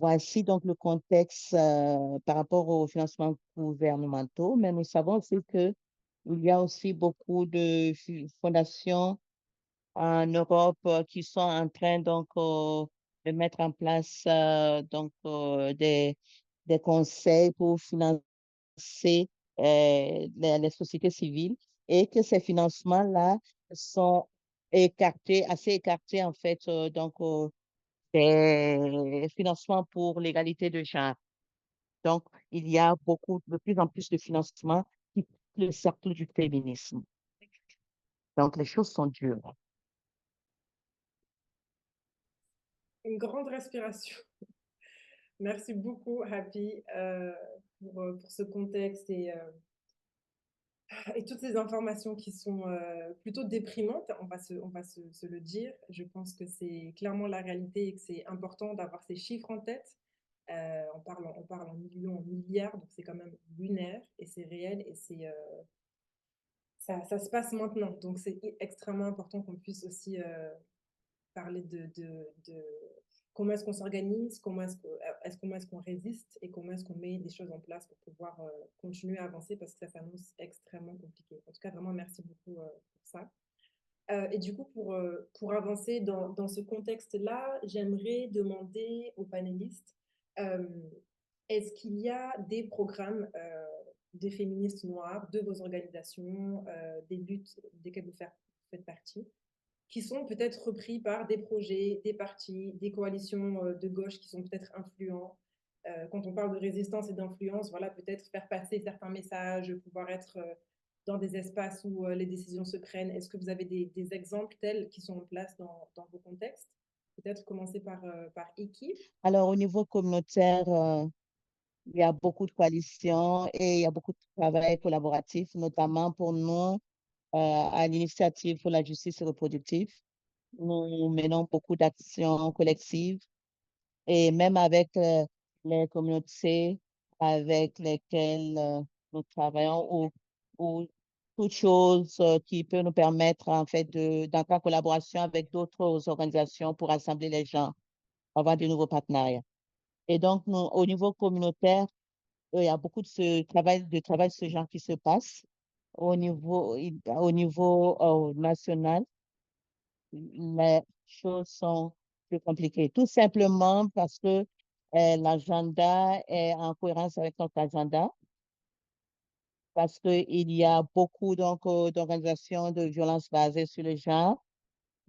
Voici donc le contexte par rapport aux financements gouvernementaux, mais nous savons aussi qu'il y a aussi beaucoup de fondations en Europe qui sont en train donc de mettre en place donc des conseils pour financer les sociétés civiles et que ces financements-là sont assez écartés en fait donc des financements pour l'égalité de genre. Donc, il y a de plus en plus de financements qui quittent le cercle du féminisme. Donc, les choses sont dures. Une grande respiration. Merci beaucoup, Happy, pour ce contexte et toutes ces informations qui sont plutôt déprimantes, on va se le dire. Je pense que c'est clairement la réalité et que c'est important d'avoir ces chiffres en tête. On parle en millions, en milliards, donc c'est quand même lunaire et c'est réel et ça se passe maintenant. Donc c'est extrêmement important qu'on puisse aussi parler de comment est-ce qu'on s'organise, comment est-ce qu'on résiste et comment est-ce qu'on met des choses en place pour pouvoir continuer à avancer parce que ça s'annonce extrêmement compliqué. En tout cas, vraiment, merci beaucoup pour ça. Et du coup, pour avancer dans ce contexte-là, j'aimerais demander aux panélistes, est-ce qu'il y a des programmes des féministes noires, de vos organisations, des luttes desquelles vous faites partie, qui sont peut-être repris par des projets, des partis, des coalitions de gauche qui sont peut-être influents. Quand on parle de résistance et d'influence, voilà, peut-être faire passer certains messages, pouvoir être dans des espaces où les décisions se prennent. Est-ce que vous avez des exemples tels qui sont en place dans vos contextes? Peut-être commencer par Iki. Alors, au niveau communautaire, il y a beaucoup de coalitions et il y a beaucoup de travail collaboratif, notamment pour nous, à l'Initiative pour la justice reproductive. Nous menons beaucoup d'actions collectives et même avec les communautés avec lesquelles nous travaillons ou toute chose qui peut nous permettre en fait d'entrer en collaboration avec d'autres organisations pour rassembler les gens, avoir de nouveaux partenariats. Et donc, nous, au niveau communautaire, il y a beaucoup de travail de ce genre qui se passe. Au niveau national, les choses sont plus compliquées. Tout simplement parce que l'agenda est en cohérence avec notre agenda, parce qu'il y a beaucoup donc, d'organisations de violence basées sur le genre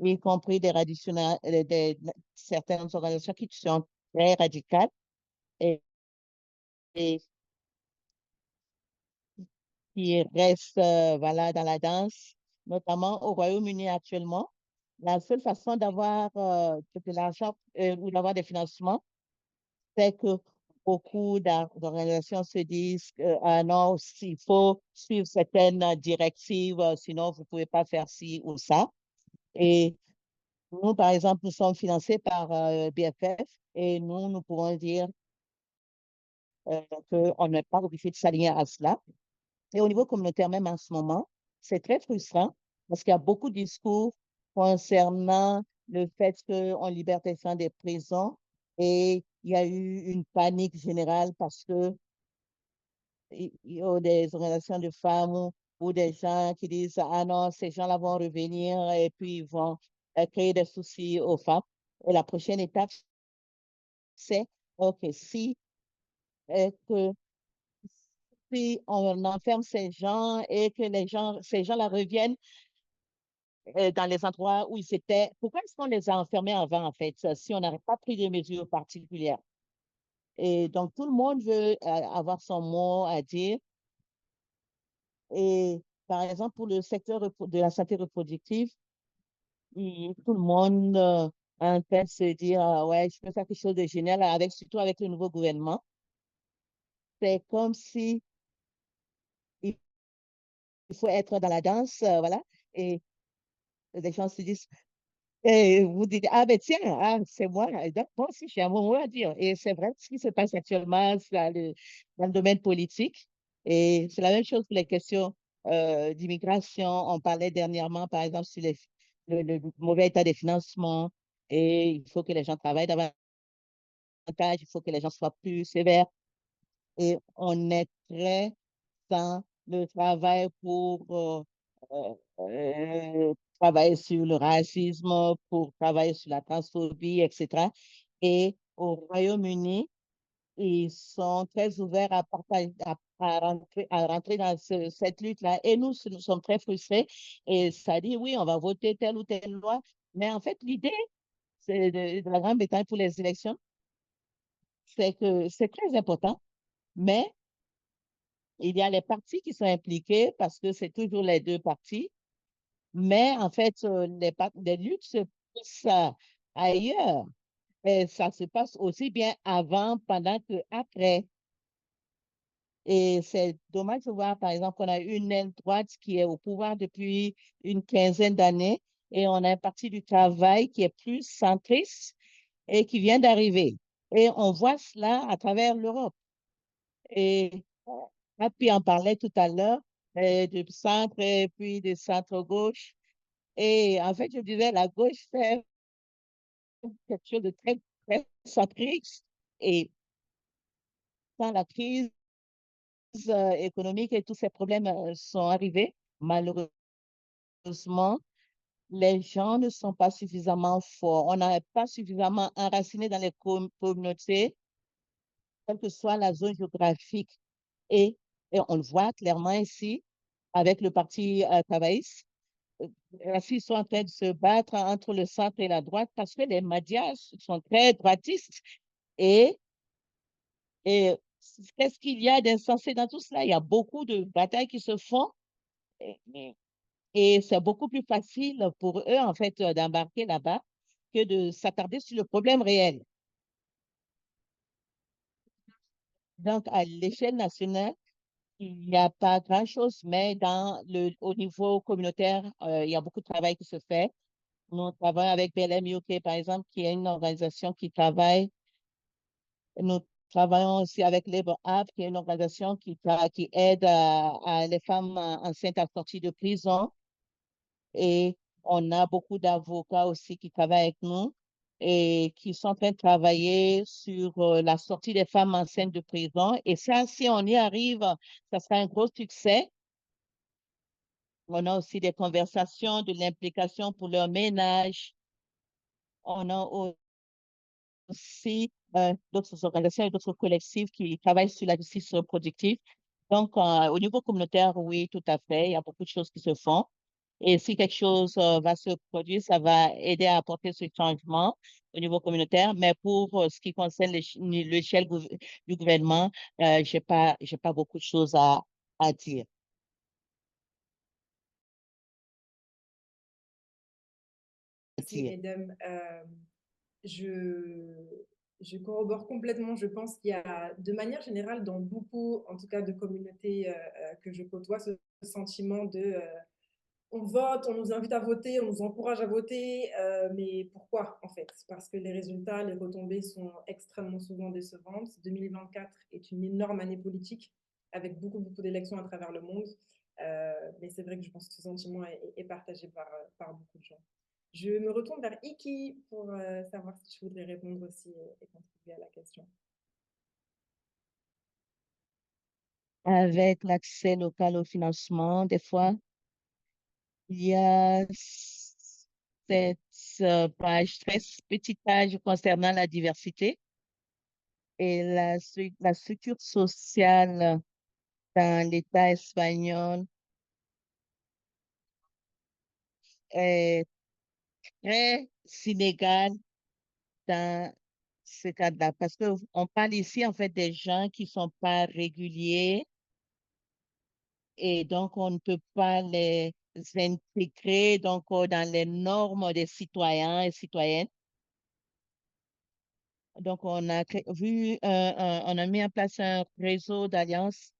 y compris certaines organisations qui sont très radicales et, et qui restent voilà, dans la danse, notamment au Royaume-Uni actuellement. La seule façon d'avoir de l'argent ou d'avoir des financements, c'est que beaucoup d'organisations se disent que ah non, il faut suivre certaines directives, sinon vous ne pouvez pas faire ci ou ça. Et nous, par exemple, nous sommes financés par BFF et nous pouvons dire qu'on n'est pas obligé de s'aligner à cela. Et au niveau communautaire, même en ce moment, c'est très frustrant parce qu'il y a beaucoup de discours concernant le fait qu'on libère des gens des prisons et il y a eu une panique générale parce que il y a des organisations de femmes ou des gens qui disent ah non, ces gens-là vont revenir et puis ils vont créer des soucis aux femmes. Et la prochaine étape, c'est OK, que si on enferme ces gens et que ces gens-là reviennent dans les endroits où ils étaient, pourquoi est-ce qu'on les a enfermés avant, en fait, si on n'avait pas pris des mesures particulières? Et donc, tout le monde veut avoir son mot à dire. Et par exemple, pour le secteur de la santé reproductive, tout le monde est en train de se dire, ah ouais, je peux faire quelque chose de génial, surtout avec le nouveau gouvernement. C'est comme si il faut être dans la danse, voilà. Et les gens se disent, et vous dites, ah ben tiens, ah, c'est moi, donc moi aussi j'ai un mot à dire. Et c'est vrai ce qui se passe actuellement dans le domaine politique. Et c'est la même chose pour les questions d'immigration. On parlait dernièrement, par exemple, sur le mauvais état des financements. Et il faut que les gens travaillent davantage, il faut que les gens soient plus sévères. Et on est très dans le travail pour travailler sur le racisme, pour travailler sur la transphobie, etc. Et au Royaume-Uni, ils sont très ouverts à rentrer dans cette lutte-là. Et nous sommes très frustrés. Et ça dit, oui, on va voter telle ou telle loi. Mais en fait, l'idée de la Grande-Bretagne pour les élections, c'est que c'est très important. Mais il y a les partis qui sont impliqués parce que c'est toujours les deux partis. Mais en fait, les luttes se passent ailleurs. Et ça se passe aussi bien avant, pendant que après. Et c'est dommage de voir, par exemple, qu'on a une aile droite qui est au pouvoir depuis une quinzaine d'années et on a un parti du travail qui est plus centriste et qui vient d'arriver. Et on voit cela à travers l'Europe. Et puis on parlait tout à l'heure du centre et puis du centre-gauche. Et en fait, je disais, la gauche fait quelque chose de très, très centriste. Et quand la crise économique et tous ces problèmes sont arrivés, malheureusement, les gens ne sont pas suffisamment forts. On n'est pas suffisamment enraciné dans les communautés, quelle que soit la zone géographique. Et, et on le voit clairement ici avec le Parti travailliste. Ils sont en train de se battre entre le centre et la droite parce que les médias sont très droitistes. Et, et qu'est-ce qu'il y a d'insensé dans tout cela? Il y a beaucoup de batailles qui se font et, et c'est beaucoup plus facile pour eux, en fait, d'embarquer là-bas que de s'attarder sur le problème réel. Donc, à l'échelle nationale, il n'y a pas grand-chose, mais au niveau communautaire, il y a beaucoup de travail qui se fait. Nous travaillons avec BLM UK, par exemple, qui est une organisation qui travaille. Nous travaillons aussi avec Labor App, qui est une organisation qui aide les femmes enceintes à sortir de prison. Et on a beaucoup d'avocats aussi qui travaillent avec nous et qui sont en train de travailler sur la sortie des femmes enceintes de prison. Et ça, si on y arrive, ça sera un gros succès. On a aussi des conversations, de l'implication pour leur ménage. On a aussi d'autres organisations et d'autres collectifs qui travaillent sur la justice reproductive. Donc, au niveau communautaire, oui, tout à fait, il y a beaucoup de choses qui se font. Et si quelque chose va se produire, ça va aider à apporter ce changement au niveau communautaire. Mais pour ce qui concerne l'échelle du gouvernement, j'ai pas beaucoup de choses à dire. Merci, Edem. Je, je corrobore complètement. Je pense qu'il y a, de manière générale, dans beaucoup, en tout cas de communautés que je côtoie, ce sentiment de on vote, on nous invite à voter, on nous encourage à voter, mais pourquoi en fait? Parce que les résultats, les retombées sont extrêmement souvent décevantes. 2024 est une énorme année politique avec beaucoup, beaucoup d'élections à travers le monde. Mais c'est vrai que je pense que ce sentiment est partagé par beaucoup de gens. Je me retourne vers Iki pour savoir si tu voudrais répondre aussi et contribuer à la question. Avec l'accès local au financement, des fois, il y a cette page, très petite page concernant la diversité et la structure sociale dans l'État espagnol est très inégale dans ce cadre-là. Parce qu'on parle ici, en fait, des gens qui sont pas réguliers et donc on ne peut pas les intégrer donc, dans les normes des citoyens et citoyennes. Donc, on a on a mis en place un réseau d'alliances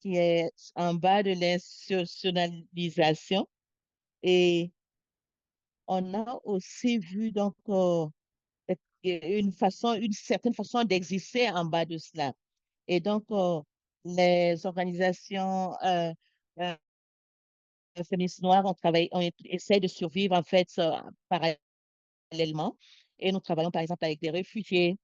qui est en bas de l'institutionnalisation et on a aussi vu donc une certaine façon d'exister en bas de cela. Et donc, les organisations féministes noires, on essaie de survivre en fait parallèlement. Et nous travaillons par exemple avec des réfugiés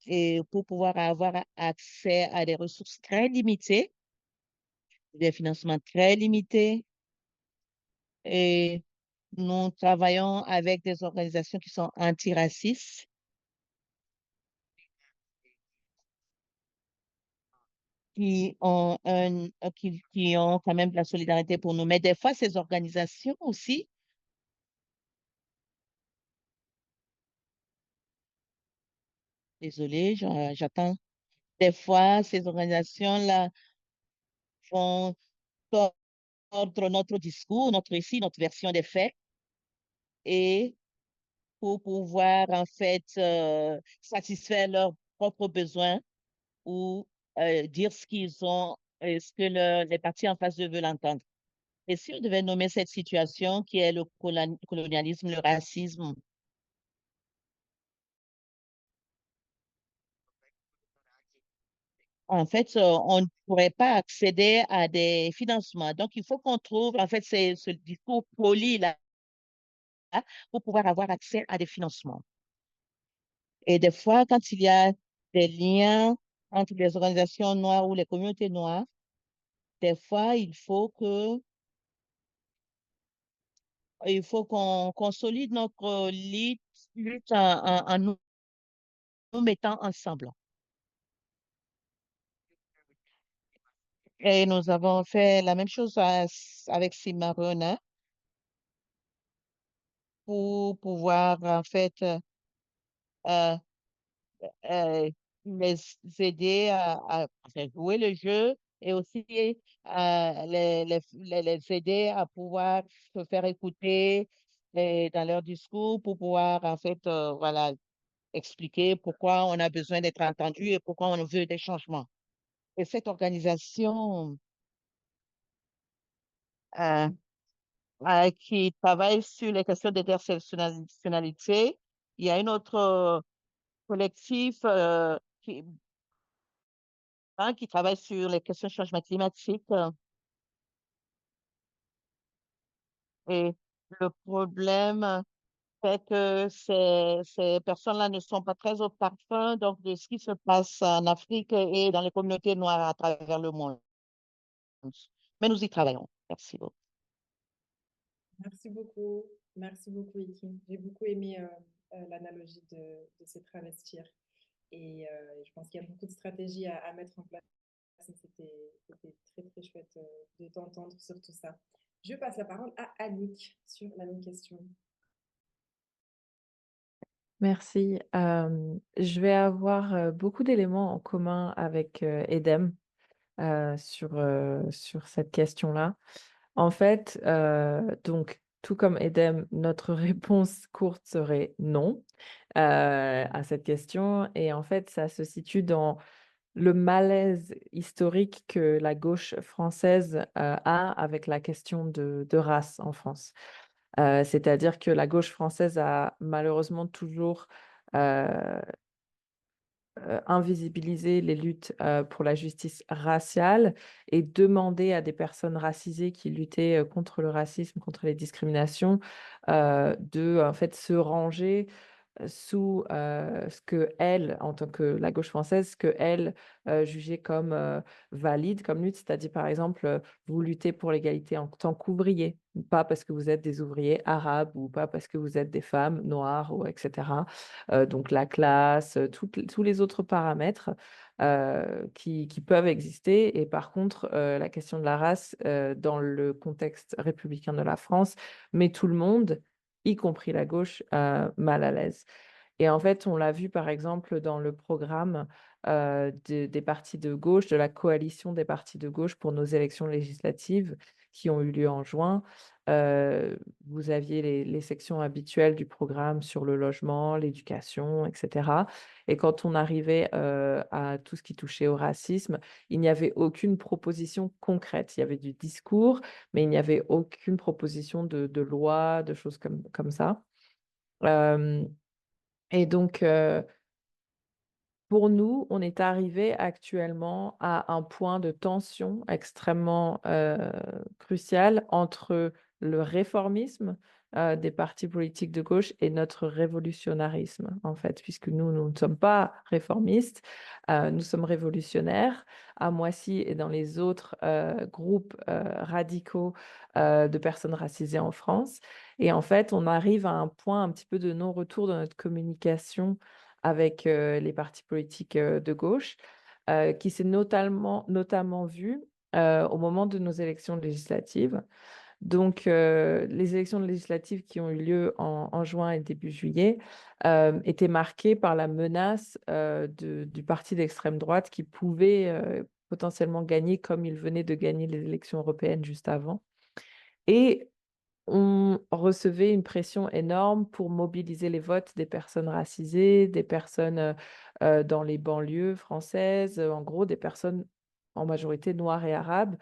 et pour pouvoir avoir accès à des ressources très limitées, des financements très limités. Et nous travaillons avec des organisations qui sont antiracistes, qui ont quand même de la solidarité pour nous. Mais des fois, ces organisations aussi, désolé, j'attends, des fois, ces organisations-là vont tordre notre discours, notre récit, notre version des faits, et pour pouvoir en fait satisfaire leurs propres besoins ou dire ce qu'ils ont, ce que les partis en face d'eux veulent entendre. Et si on devait nommer cette situation qui est le colonialisme, le racisme, en fait, on ne pourrait pas accéder à des financements. Donc, il faut qu'on trouve, en fait, c'est ce discours poli là pour pouvoir avoir accès à des financements. Et des fois, quand il y a des liens entre les organisations noires ou les communautés noires, des fois, il faut qu'on consolide notre lutte en nous mettant ensemble. Et nous avons fait la même chose avec Cimarron pour pouvoir, en fait, euh, euh, les aider à faire jouer le jeu et aussi les aider à pouvoir se faire écouter dans leur discours pour pouvoir, en fait, voilà, expliquer pourquoi on a besoin d'être entendu et pourquoi on veut des changements. Et cette organisation euh, qui travaille sur les questions d'intersectionnalité, il y a une autre collectif qui travaille sur les questions de changement climatique. Et le problème, c'est que ces personnes-là ne sont pas très au parfum donc, de ce qui se passe en Afrique et dans les communautés noires à travers le monde. Mais nous y travaillons. Merci beaucoup. Merci beaucoup. Merci beaucoup, Iki. J'ai beaucoup aimé l'analogie de se travestir. Et je pense qu'il y a beaucoup de stratégies à mettre en place c'était très, très chouette de t'entendre sur tout ça. Je passe la parole à Annick sur la même question. Merci. Je vais avoir beaucoup d'éléments en commun avec Edem sur cette question-là. En fait, donc, tout comme Edem, notre réponse courte serait non à cette question. Et en fait, ça se situe dans le malaise historique que la gauche française a avec la question de race en France. C'est-à-dire que la gauche française a malheureusement toujours euh, invisibilisé les luttes pour la justice raciale et demandé à des personnes racisées qui luttaient contre le racisme, contre les discriminations, de en fait se ranger sous ce que elle, en tant que la gauche française, ce que elle jugeait comme valide comme lutte, c'est-à-dire par exemple, vous luttez pour l'égalité en tant qu'ouvrier, pas parce que vous êtes des ouvriers arabes ou pas parce que vous êtes des femmes noires, ou etc. Donc la classe, tous les autres paramètres qui peuvent exister. Et par contre, la question de la race, dans le contexte républicain de la France, met tout le monde, y compris la gauche, mal à l'aise. Et en fait, on l'a vu par exemple dans le programme des partis de gauche, de la coalition des partis de gauche pour nos élections législatives qui ont eu lieu en juin. Vous aviez les sections habituelles du programme sur le logement, l'éducation, etc. Et quand on arrivait à tout ce qui touchait au racisme, il n'y avait aucune proposition concrète. Il y avait du discours, mais il n'y avait aucune proposition de loi, de choses comme ça. Euh, et donc, pour nous, on est arrivé actuellement à un point de tension extrêmement crucial entre le réformisme des partis politiques de gauche et notre révolutionnarisme, en fait, puisque nous ne sommes pas réformistes, nous sommes révolutionnaires. À Moissy et dans les autres groupes radicaux de personnes racisées en France. Et en fait, on arrive à un point un petit peu de non-retour dans notre communication avec les partis politiques de gauche, qui s'est notamment vu au moment de nos élections législatives. Donc, les élections législatives qui ont eu lieu en juin et début juillet étaient marquées par la menace du parti d'extrême droite qui pouvait potentiellement gagner comme il venait de gagner les élections européennes juste avant. Et on recevait une pression énorme pour mobiliser les votes des personnes racisées, des personnes dans les banlieues françaises, en gros des personnes en majorité noires et arabes,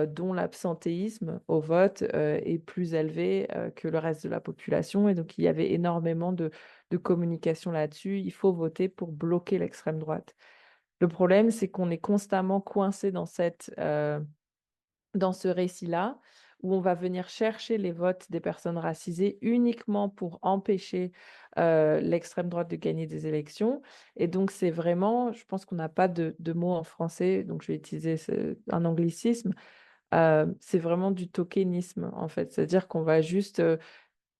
dont l'absentéisme au vote est plus élevé que le reste de la population. Et donc, il y avait énormément de communication là-dessus. Il faut voter pour bloquer l'extrême droite. Le problème, c'est qu'on est constamment coincé dans ce récit-là, où on va venir chercher les votes des personnes racisées uniquement pour empêcher l'extrême droite de gagner des élections. Et donc, c'est vraiment, je pense qu'on n'a pas de mot en français, donc je vais utiliser un anglicisme, c'est vraiment du tokenisme, en fait. C'est-à-dire qu'on va juste...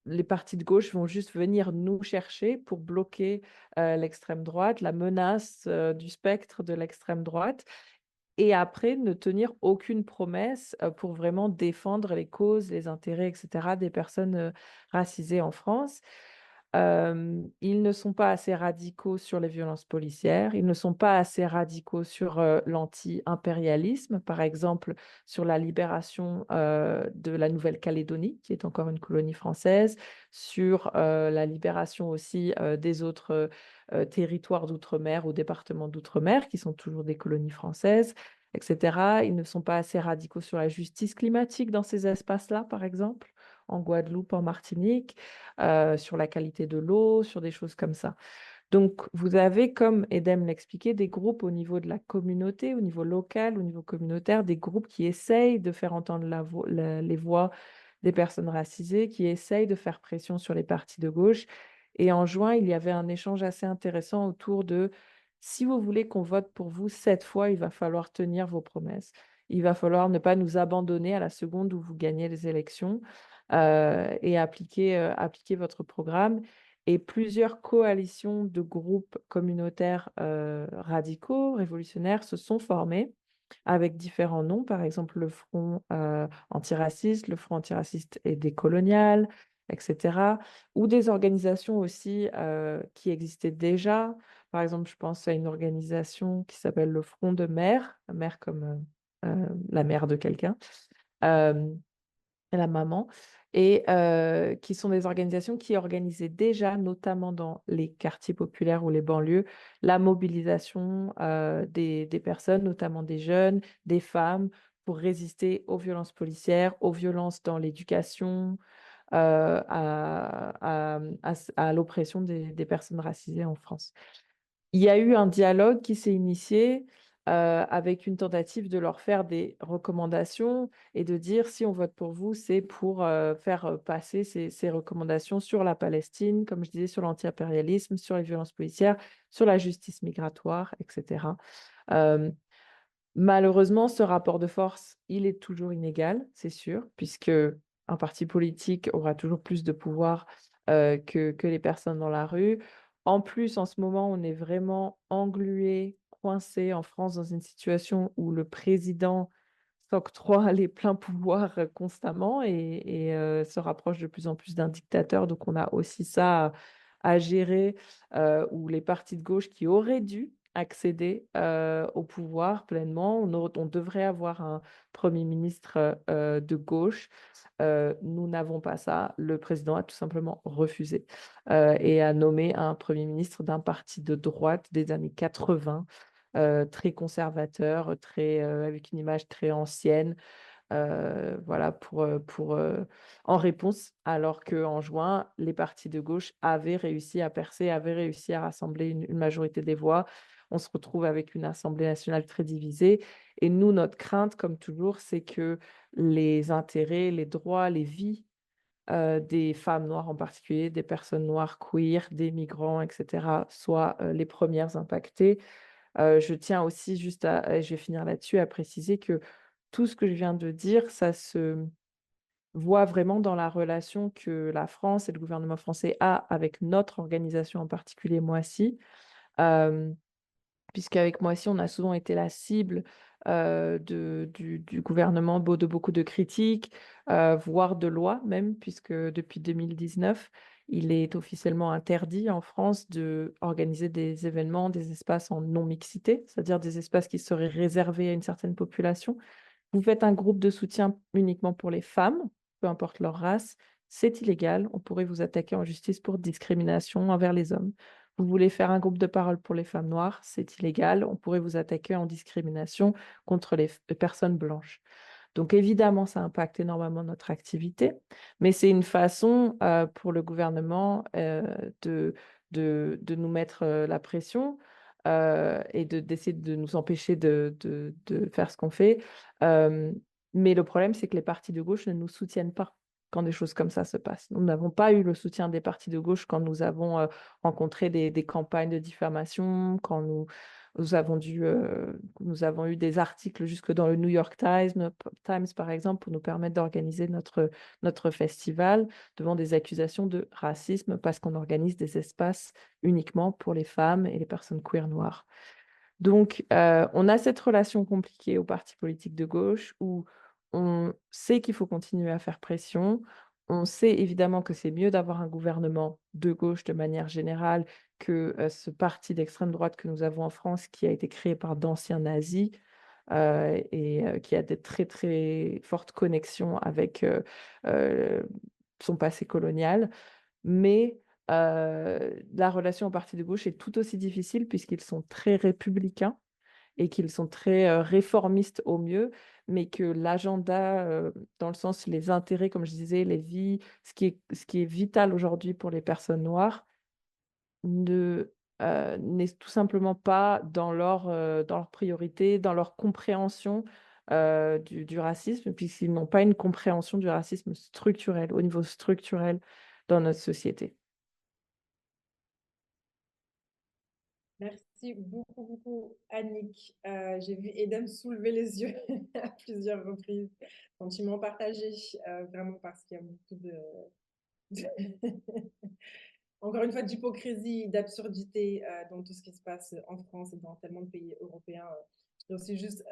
les partis de gauche vont juste venir nous chercher pour bloquer l'extrême droite, la menace du spectre de l'extrême droite, et après ne tenir aucune promesse pour vraiment défendre les causes, les intérêts, etc. des personnes racisées en France. Ils ne sont pas assez radicaux sur les violences policières, ils ne sont pas assez radicaux sur l'anti-impérialisme, par exemple sur la libération de la Nouvelle-Calédonie, qui est encore une colonie française, sur la libération aussi des autres territoires d'outre-mer ou départements d'outre-mer, qui sont toujours des colonies françaises, etc. Ils ne sont pas assez radicaux sur la justice climatique dans ces espaces-là, par exemple, en Guadeloupe, en Martinique, sur la qualité de l'eau, sur des choses comme ça. Donc, vous avez, comme Edem l'expliquait, des groupes au niveau de la communauté, au niveau local, au niveau communautaire, des groupes qui essayent de faire entendre les voix des personnes racisées, qui essayent de faire pression sur les partis de gauche. Et en juin, il y avait un échange assez intéressant autour de si vous voulez qu'on vote pour vous cette fois, il va falloir tenir vos promesses. Il va falloir ne pas nous abandonner à la seconde où vous gagnez les élections et appliquer votre programme. Et plusieurs coalitions de groupes communautaires radicaux, révolutionnaires se sont formées avec différents noms, par exemple le Front antiraciste, le Front antiraciste et décolonial, etc. Ou des organisations aussi qui existaient déjà. Par exemple, je pense à une organisation qui s'appelle le Front de Mère, mère comme la mère de quelqu'un. Euh, la maman, et qui sont des organisations qui organisaient déjà, notamment dans les quartiers populaires ou les banlieues, la mobilisation des personnes, notamment des jeunes, des femmes, pour résister aux violences policières, aux violences dans l'éducation, à l'oppression des personnes racisées en France. Il y a eu un dialogue qui s'est initié avec une tentative de leur faire des recommandations et de dire si on vote pour vous, c'est pour faire passer ces recommandations sur la Palestine, comme je disais, sur l'anti-impérialisme, sur les violences policières, sur la justice migratoire, etc. Euh, Malheureusement, ce rapport de force, il est toujours inégal, c'est sûr, puisque un parti politique aura toujours plus de pouvoir que les personnes dans la rue. En plus, en ce moment, on est vraiment englué, coincé en France dans une situation où le président s'octroie les pleins pouvoirs constamment et se rapproche de plus en plus d'un dictateur. Donc, on a aussi ça à gérer, où les partis de gauche qui auraient dû accéder au pouvoir pleinement, on devrait avoir un Premier ministre de gauche. Nous n'avons pas ça. Le président a tout simplement refusé et a nommé un Premier ministre d'un parti de droite des années 80, très conservateur, avec une image très ancienne, voilà, en réponse, alors qu'en juin, les partis de gauche avaient réussi à percer, avaient réussi à rassembler une majorité des voix. On se retrouve avec une Assemblée nationale très divisée. Et nous, notre crainte, comme toujours, c'est que les intérêts, les droits, les vies des femmes noires en particulier, des personnes noires, queer, des migrants, etc., soient les premières impactées. Je tiens aussi juste je vais finir là-dessus, à préciser que tout ce que je viens de dire, ça se voit vraiment dans la relation que la France et le gouvernement français a avec notre organisation en particulier, Moissy. Euh, Puisqu'avec Moissy, on a souvent été la cible du gouvernement, de beaucoup de critiques, voire de lois même, puisque depuis 2019, il est officiellement interdit en France d'organiser des événements, des espaces en non-mixité, c'est-à-dire des espaces qui seraient réservés à une certaine population. Vous faites un groupe de soutien uniquement pour les femmes, peu importe leur race, c'est illégal. On pourrait vous attaquer en justice pour discrimination envers les hommes. Vous voulez faire un groupe de parole pour les femmes noires, c'est illégal. On pourrait vous attaquer en discrimination contre les personnes blanches. Donc évidemment, ça impacte énormément notre activité, mais c'est une façon pour le gouvernement de nous mettre la pression et d'essayer de nous empêcher de faire ce qu'on fait. Euh, mais le problème, c'est que les partis de gauche ne nous soutiennent pas quand des choses comme ça se passent. Nous n'avons pas eu le soutien des partis de gauche quand nous avons rencontré des campagnes de diffamation, quand nous avons eu des articles jusque dans le New York Times, par exemple, pour nous permettre d'organiser notre festival devant des accusations de racisme parce qu'on organise des espaces uniquement pour les femmes et les personnes queer noires. Donc, on a cette relation compliquée aux partis politiques de gauche où on sait qu'il faut continuer à faire pression. On sait évidemment que c'est mieux d'avoir un gouvernement de gauche de manière générale que ce parti d'extrême droite que nous avons en France qui a été créé par d'anciens nazis et qui a des très très fortes connexions avec son passé colonial. Mais la relation au parti de gauche est tout aussi difficile puisqu'ils sont très républicains et qu'ils sont très réformistes au mieux, mais que l'agenda, dans le sens les intérêts, comme je disais, les vies, ce qui est vital aujourd'hui pour les personnes noires, n'est tout simplement pas dans leur priorité, dans leur compréhension du racisme, puisqu'ils n'ont pas une compréhension du racisme structurel, au niveau structurel dans notre société. Merci beaucoup, beaucoup, Annick. J'ai vu Eden soulever les yeux à plusieurs reprises. Sentiment partagé, vraiment parce qu'il y a beaucoup encore une fois, d'hypocrisie, d'absurdité dans tout ce qui se passe en France et dans tellement de pays européens Donc, c'est juste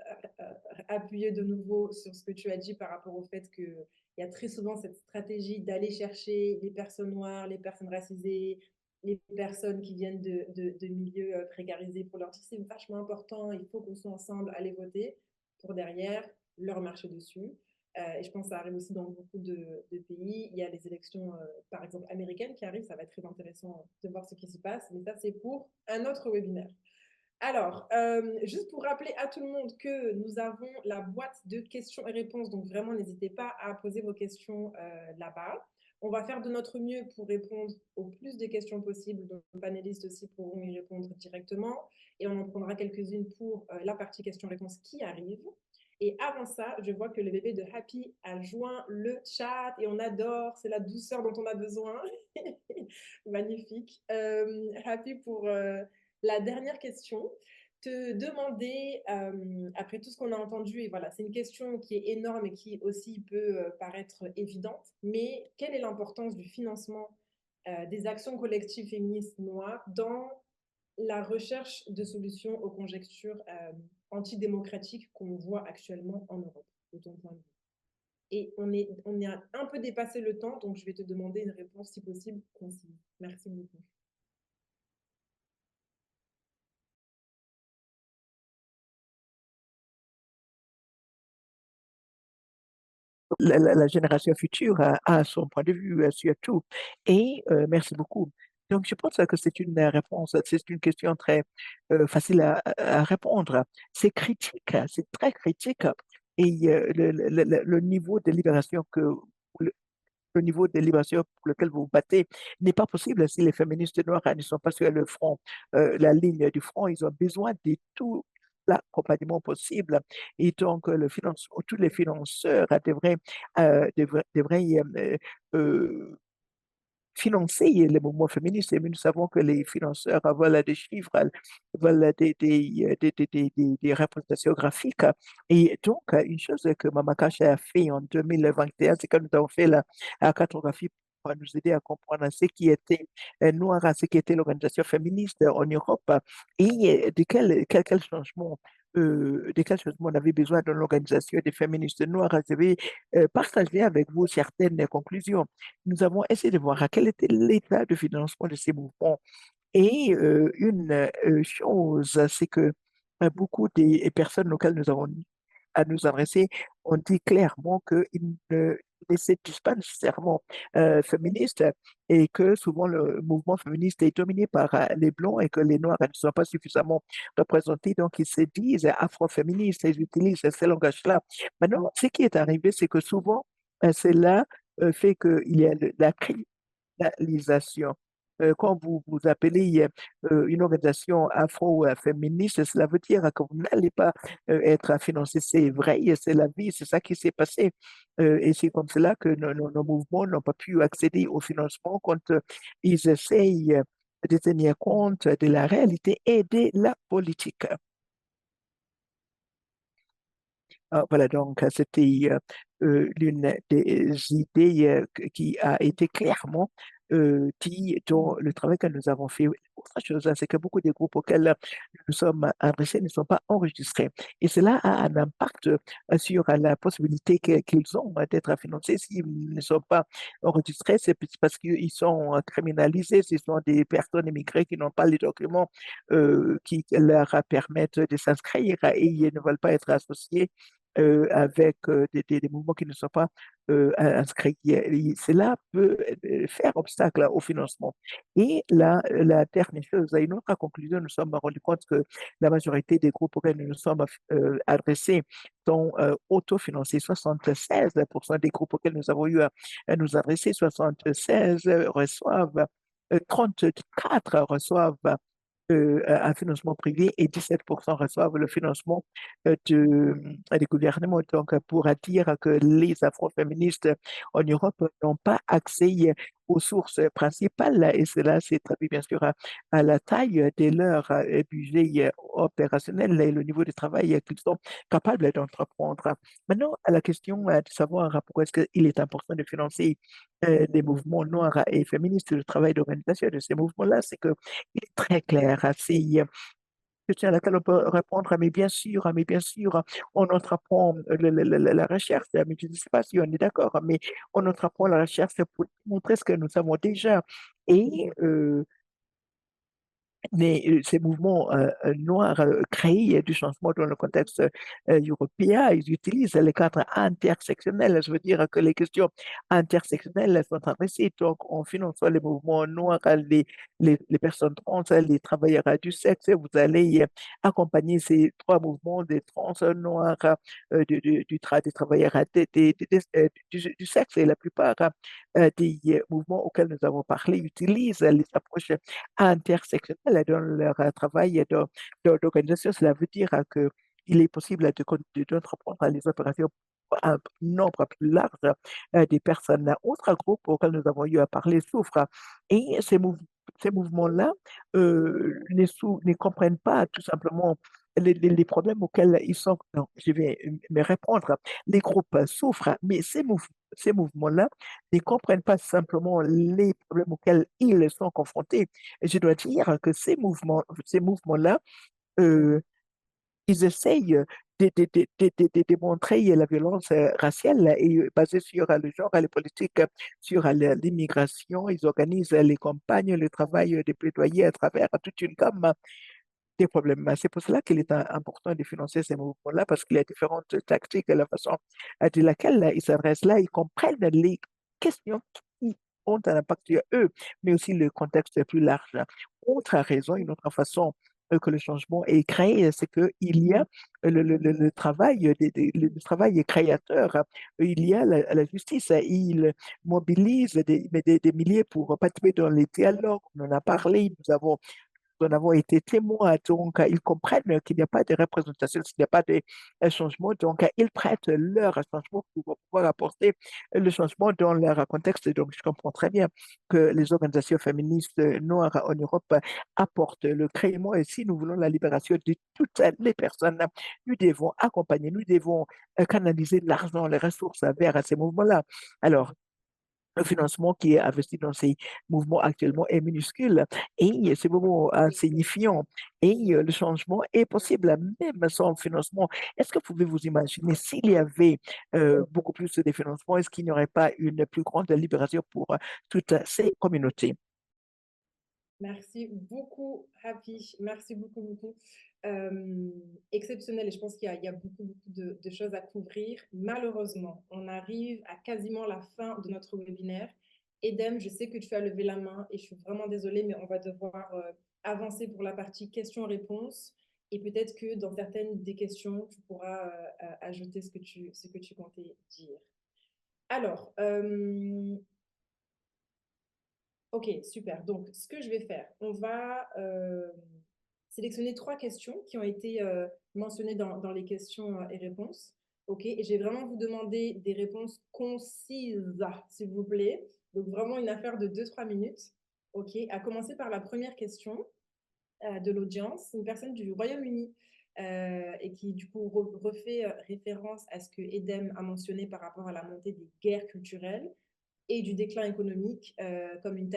appuyer de nouveau sur ce que tu as dit par rapport au fait qu'il y a très souvent cette stratégie d'aller chercher les personnes noires, les personnes racisées, les personnes qui viennent de milieux précarisés pour leur dire c'est vachement important, il faut qu'on soit ensemble, allez voter, pour derrière leur marcher dessus. Et je pense que ça arrive aussi dans beaucoup de pays. Il y a les élections, par exemple, américaines qui arrivent. Ça va être très intéressant de voir ce qui se passe. Mais ça, c'est pour un autre webinaire. Alors, juste pour rappeler à tout le monde que nous avons la boîte de questions et réponses. Donc, vraiment, n'hésitez pas à poser vos questions là-bas. On va faire de notre mieux pour répondre au plus de questions possibles. Donc, nos panélistes aussi pourront y répondre directement. Et on en prendra quelques-unes pour la partie questions-réponses qui arrive. Et avant ça, je vois que le bébé de Happy a joint le chat et on adore, c'est la douceur dont on a besoin. Magnifique. Happy, pour la dernière question, te demander, après tout ce qu'on a entendu, et voilà, c'est une question qui est énorme et qui aussi peut paraître évidente, mais quelle est l'importance du financement des actions collectives féministes noires dans la recherche de solutions aux conjectures antidémocratiques qu'on voit actuellement en Europe, de ton point de vue? Et on a un peu dépassé le temps, donc je vais te demander une réponse, si possible, concise. Merci beaucoup. La génération future a son point de vue sur tout. Et merci beaucoup. Donc, je pense que c'est une réponse, c'est une question très facile à répondre. C'est critique, c'est très critique. Et le niveau de libération le, le niveau de libération pour lequel vous vous battez n'est pas possible si les féministes noires ne sont pas sur le front, la ligne du front. Ils ont besoin de tout l'accompagnement possible. Et donc, tous les financeurs devraient financer les mouvements féministes. Et nous savons que les financeurs veulent des chiffres, veulent des représentations graphiques. Et donc, une chose que Mama Cash a fait en 2021, c'est que nous avons fait la cartographie pour nous aider à comprendre ce qui était noir, ce qui était l'organisation féministe en Europe et quel changement. De quel changement on avait besoin dans l'organisation des féministes noires. Je vais partager avec vous certaines conclusions. Nous avons essayé de voir à quel était l'état de financement de ces mouvements. Et une chose, c'est que beaucoup des personnes auxquelles nous avons à nous adresser ont dit clairement qu'ils ne s'étaient pas nécessairement féministes et que souvent le mouvement féministe est dominé par les Blancs et que les Noirs ne sont pas suffisamment représentés. Donc, ils se disent afroféministes, ils utilisent ce langage-là. Maintenant, ce qui est arrivé, c'est que souvent, cela fait qu'il y a la criminalisation. Quand vous appelez une organisation afro-féministe, cela veut dire que vous n'allez pas être financé. C'est vrai, c'est la vie, c'est ça qui s'est passé. Et c'est comme cela que nos mouvements n'ont pas pu accéder au financement quand ils essayent de tenir compte de la réalité et de la politique. Voilà, donc c'était l'une des idées qui a été clairement dit dans le travail que nous avons fait. Autre chose, c'est que beaucoup des groupes auxquels nous nous sommes adressés ne sont pas enregistrés. Et cela a un impact sur la possibilité qu'ils ont d'être financés. S'ils ne sont pas enregistrés, c'est parce qu'ils sont criminalisés. Ce sont des personnes immigrées qui n'ont pas les documents qui leur permettent de s'inscrire et ils ne veulent pas être associés avec des mouvements qui ne sont pas inscrits. Cela peut faire obstacle au financement. Et la dernière chose, à une autre conclusion, nous sommes rendus compte que la majorité des groupes auxquels nous nous sommes adressés sont autofinancés. 76% des groupes auxquels nous avons eu à nous adresser, 76 reçoivent, 34 reçoivent un financement privé et 17% reçoivent le financement des gouvernements. Donc, pour dire que les afroféministes en Europe n'ont pas accès aux sources principales et cela s'est traduit bien sûr à la taille de leur budget opérationnel et le niveau de travail qu'ils sont capables d'entreprendre. Maintenant, à la question de savoir pourquoi est-ce qu'il est important de financer des mouvements noirs et féministes, le travail d'organisation de ces mouvements-là, c'est que il est très clair. question à laquelle on peut répondre, mais bien sûr, on entreprend la recherche, mais je ne sais pas si on est d'accord, mais on entreprend la recherche pour montrer ce que nous savons déjà. Et mais ces mouvements noirs créent du changement dans le contexte européen. Ils utilisent les cadres intersectionnels. Je veux dire que les questions intersectionnelles sont adressées. Donc, en finançant les mouvements noirs, les personnes trans, les travailleurs du sexe, vous allez accompagner ces trois mouvements des trans noirs, des travailleurs du sexe. Et la plupart des mouvements auxquels nous avons parlé utilisent les approches intersectionnels dans leur travail d'organisation. Cela veut dire qu'il est possible d'entreprendre les opérations pour un nombre plus large des personnes. Autre groupe auquel nous avons eu à parler souffre. Et ces mouvements-là ne comprennent pas tout simplement les problèmes auxquels ils sont. Non, je vais me répondre. Les groupes souffrent, mais ces mouvements-là ne comprennent pas simplement les problèmes auxquels ils sont confrontés. Je dois dire que ces mouvements-là, euh, ils essayent de démontrer la violence raciale et basée sur le genre, les politiques, sur l'immigration. Ils organisent les campagnes, le travail de plaidoyer à travers toute une gamme des problèmes. C'est pour cela qu'il est important de financer ces mouvements-là, parce qu'il y a différentes tactiques et la façon de laquelle ils s'adressent là, ils comprennent les questions qui ont un impact sur eux, mais aussi le contexte plus large. Autre raison, une autre façon que le changement est créé, c'est qu'il y a le travail, le travail créateur, il y a la justice, il mobilise des milliers pour participer dans les dialogues, on en a parlé, nous en avons été témoins, donc ils comprennent qu'il n'y a pas de représentation, s'il n'y a pas de changement, donc ils prêtent leur changement pour pouvoir apporter le changement dans leur contexte. Donc je comprends très bien que les organisations féministes noires en Europe apportent le créement, et si nous voulons la libération de toutes les personnes, nous devons accompagner, nous devons canaliser l'argent, les ressources vers ces mouvements-là. Alors, le financement qui est investi dans ces mouvements actuellement est minuscule et c'est vraiment insignifiant. Et le changement est possible même sans financement. Est-ce que vous pouvez vous imaginer s'il y avait beaucoup plus de financement, est-ce qu'il n'y aurait pas une plus grande libération pour toutes ces communautés? Merci beaucoup, Happy. Merci beaucoup, beaucoup. Exceptionnel. Et je pense qu'il y a beaucoup, beaucoup de choses à couvrir. Malheureusement, on arrive à quasiment la fin de notre webinaire. Edem, je sais que tu as levé la main et je suis vraiment désolée, mais on va devoir avancer pour la partie questions-réponses. Et peut-être que dans certaines des questions, tu pourras ajouter ce que tu comptais dire. Alors, ok, super. Donc, ce que je vais faire, on va sélectionner 3 questions qui ont été mentionnées dans les questions et réponses. Ok, et je vais vraiment vous demander des réponses concises, s'il vous plaît. Donc, vraiment une affaire de 2-3 minutes. Ok, à commencer par la première question de l'audience, une personne du Royaume-Uni et qui, du coup, refait référence à ce que Edem a mentionné par rapport à la montée des guerres culturelles et du déclin économique comme une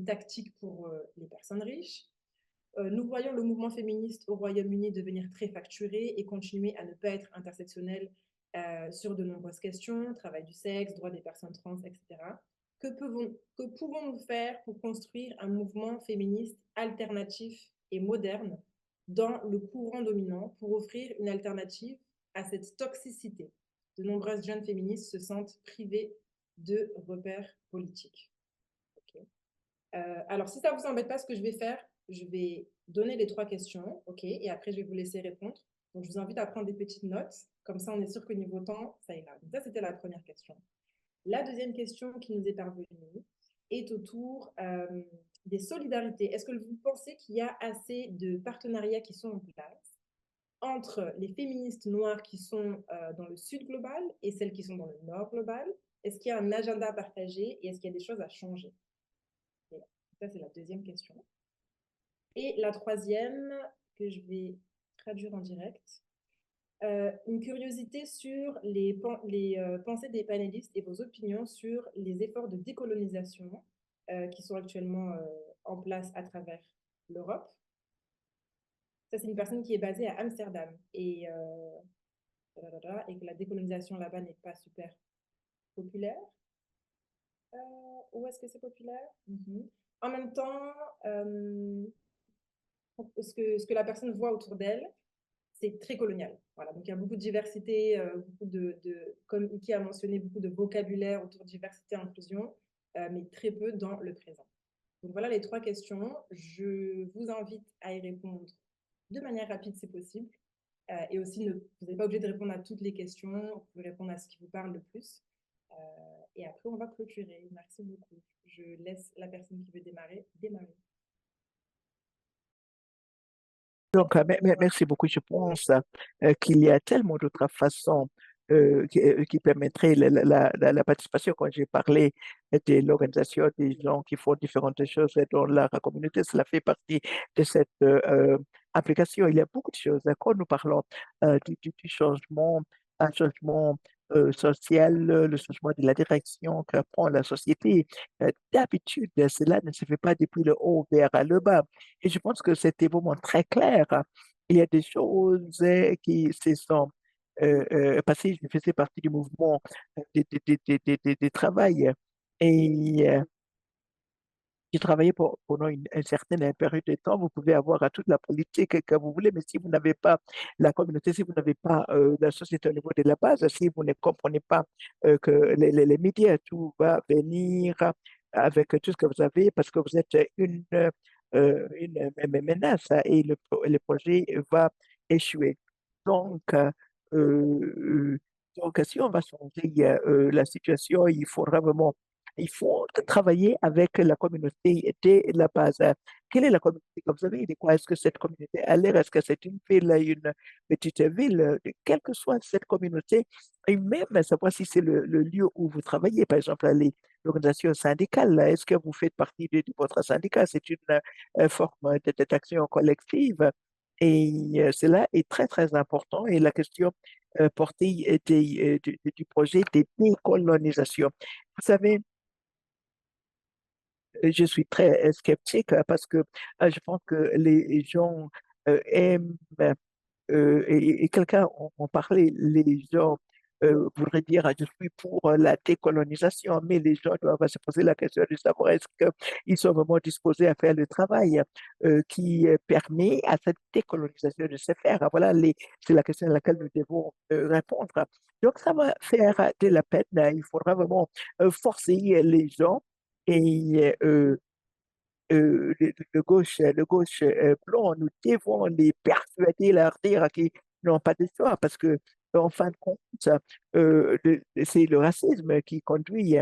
tactique pour les personnes riches. Nous voyons le mouvement féministe au Royaume-Uni devenir très facturé et continuer à ne pas être intersectionnel sur de nombreuses questions, travail du sexe, droits des personnes trans, etc. Que pouvons-nous faire pour construire un mouvement féministe alternatif et moderne dans le courant dominant pour offrir une alternative à cette toxicité? De nombreuses jeunes féministes se sentent privées de repères politiques. Okay. Alors, si ça ne vous embête pas, ce que je vais faire, je vais donner les 3 questions, ok, et après, je vais vous laisser répondre. Donc, je vous invite à prendre des petites notes. Comme ça, on est sûr que niveau temps, ça ira. Donc, ça, c'était la première question. La deuxième question qui nous est parvenue est autour des solidarités. Est-ce que vous pensez qu'il y a assez de partenariats qui sont en place entre les féministes noires qui sont dans le sud global et celles qui sont dans le nord global? Est-ce qu'il y a un agenda à partager et est-ce qu'il y a des choses à changer? Et ça, c'est la deuxième question. Et la troisième, que je vais traduire en direct, une curiosité sur les pensées des panélistes et vos opinions sur les efforts de décolonisation qui sont actuellement en place à travers l'Europe. Ça, c'est une personne qui est basée à Amsterdam et que la décolonisation là-bas n'est pas super populaire. Où est-ce que c'est populaire? En même temps, ce que la personne voit autour d'elle, c'est très colonial. Voilà, donc il y a beaucoup de diversité, beaucoup comme Iki a mentionné, beaucoup de vocabulaire autour de diversité et inclusion, mais très peu dans le présent. Donc voilà les 3 questions. Je vous invite à y répondre de manière rapide si possible. Et aussi, vous n'êtes pas obligé de répondre à toutes les questions, vous pouvez répondre à ce qui vous parle le plus. Et après, on va clôturer. Merci beaucoup. Je laisse la personne qui veut démarrer. Donc, merci beaucoup. Je pense qu'il y a tellement d'autres façons qui permettraient la participation. Quand j'ai parlé de l'organisation des gens qui font différentes choses dans la communauté, cela fait partie de cette application. Il y a beaucoup de choses. Quand nous parlons du changement, un changement social, le changement de la direction que prend la société, d'habitude, cela ne se fait pas depuis le haut vers le bas. Et je pense que c'était vraiment très clair. Il y a des choses qui se sont passées. Je faisais partie du mouvement de travail. Et j'ai travaillé pendant une certaine période de temps. Vous pouvez avoir toute la politique que vous voulez, mais si vous n'avez pas la communauté, si vous n'avez pas la société au niveau de la base, si vous ne comprenez pas que les médias, tout va venir avec tout ce que vous avez, parce que vous êtes une menace et le projet va échouer. Donc, euh, donc, si on va changer la situation, il faut travailler avec la communauté de la base. Quelle est la communauté que vous avez? De quoi est-ce que cette communauté a l'air? Est-ce que c'est une ville, une petite ville? Quelle que soit cette communauté, et même savoir si c'est le lieu où vous travaillez, par exemple, l'organisation syndicale, est-ce que vous faites partie de votre syndicat? C'est une forme d'action collective. Et cela est très, très important. Et la question portée du projet de décolonisation. Vous savez, je suis très sceptique parce que je pense que les gens aiment et quelqu'un en parlait, les gens voudraient dire je suis pour la décolonisation, mais les gens doivent se poser la question de savoir est-ce qu'ils sont vraiment disposés à faire le travail qui permet à cette décolonisation de se faire. Voilà, c'est la question à laquelle nous devons répondre. Donc, ça va faire de la peine. Il faudra vraiment forcer les gens et le gauche blanc, nous devons les persuader, leur dire qu'ils n'ont pas de choix parce que, en fin de compte, c'est le racisme qui conduit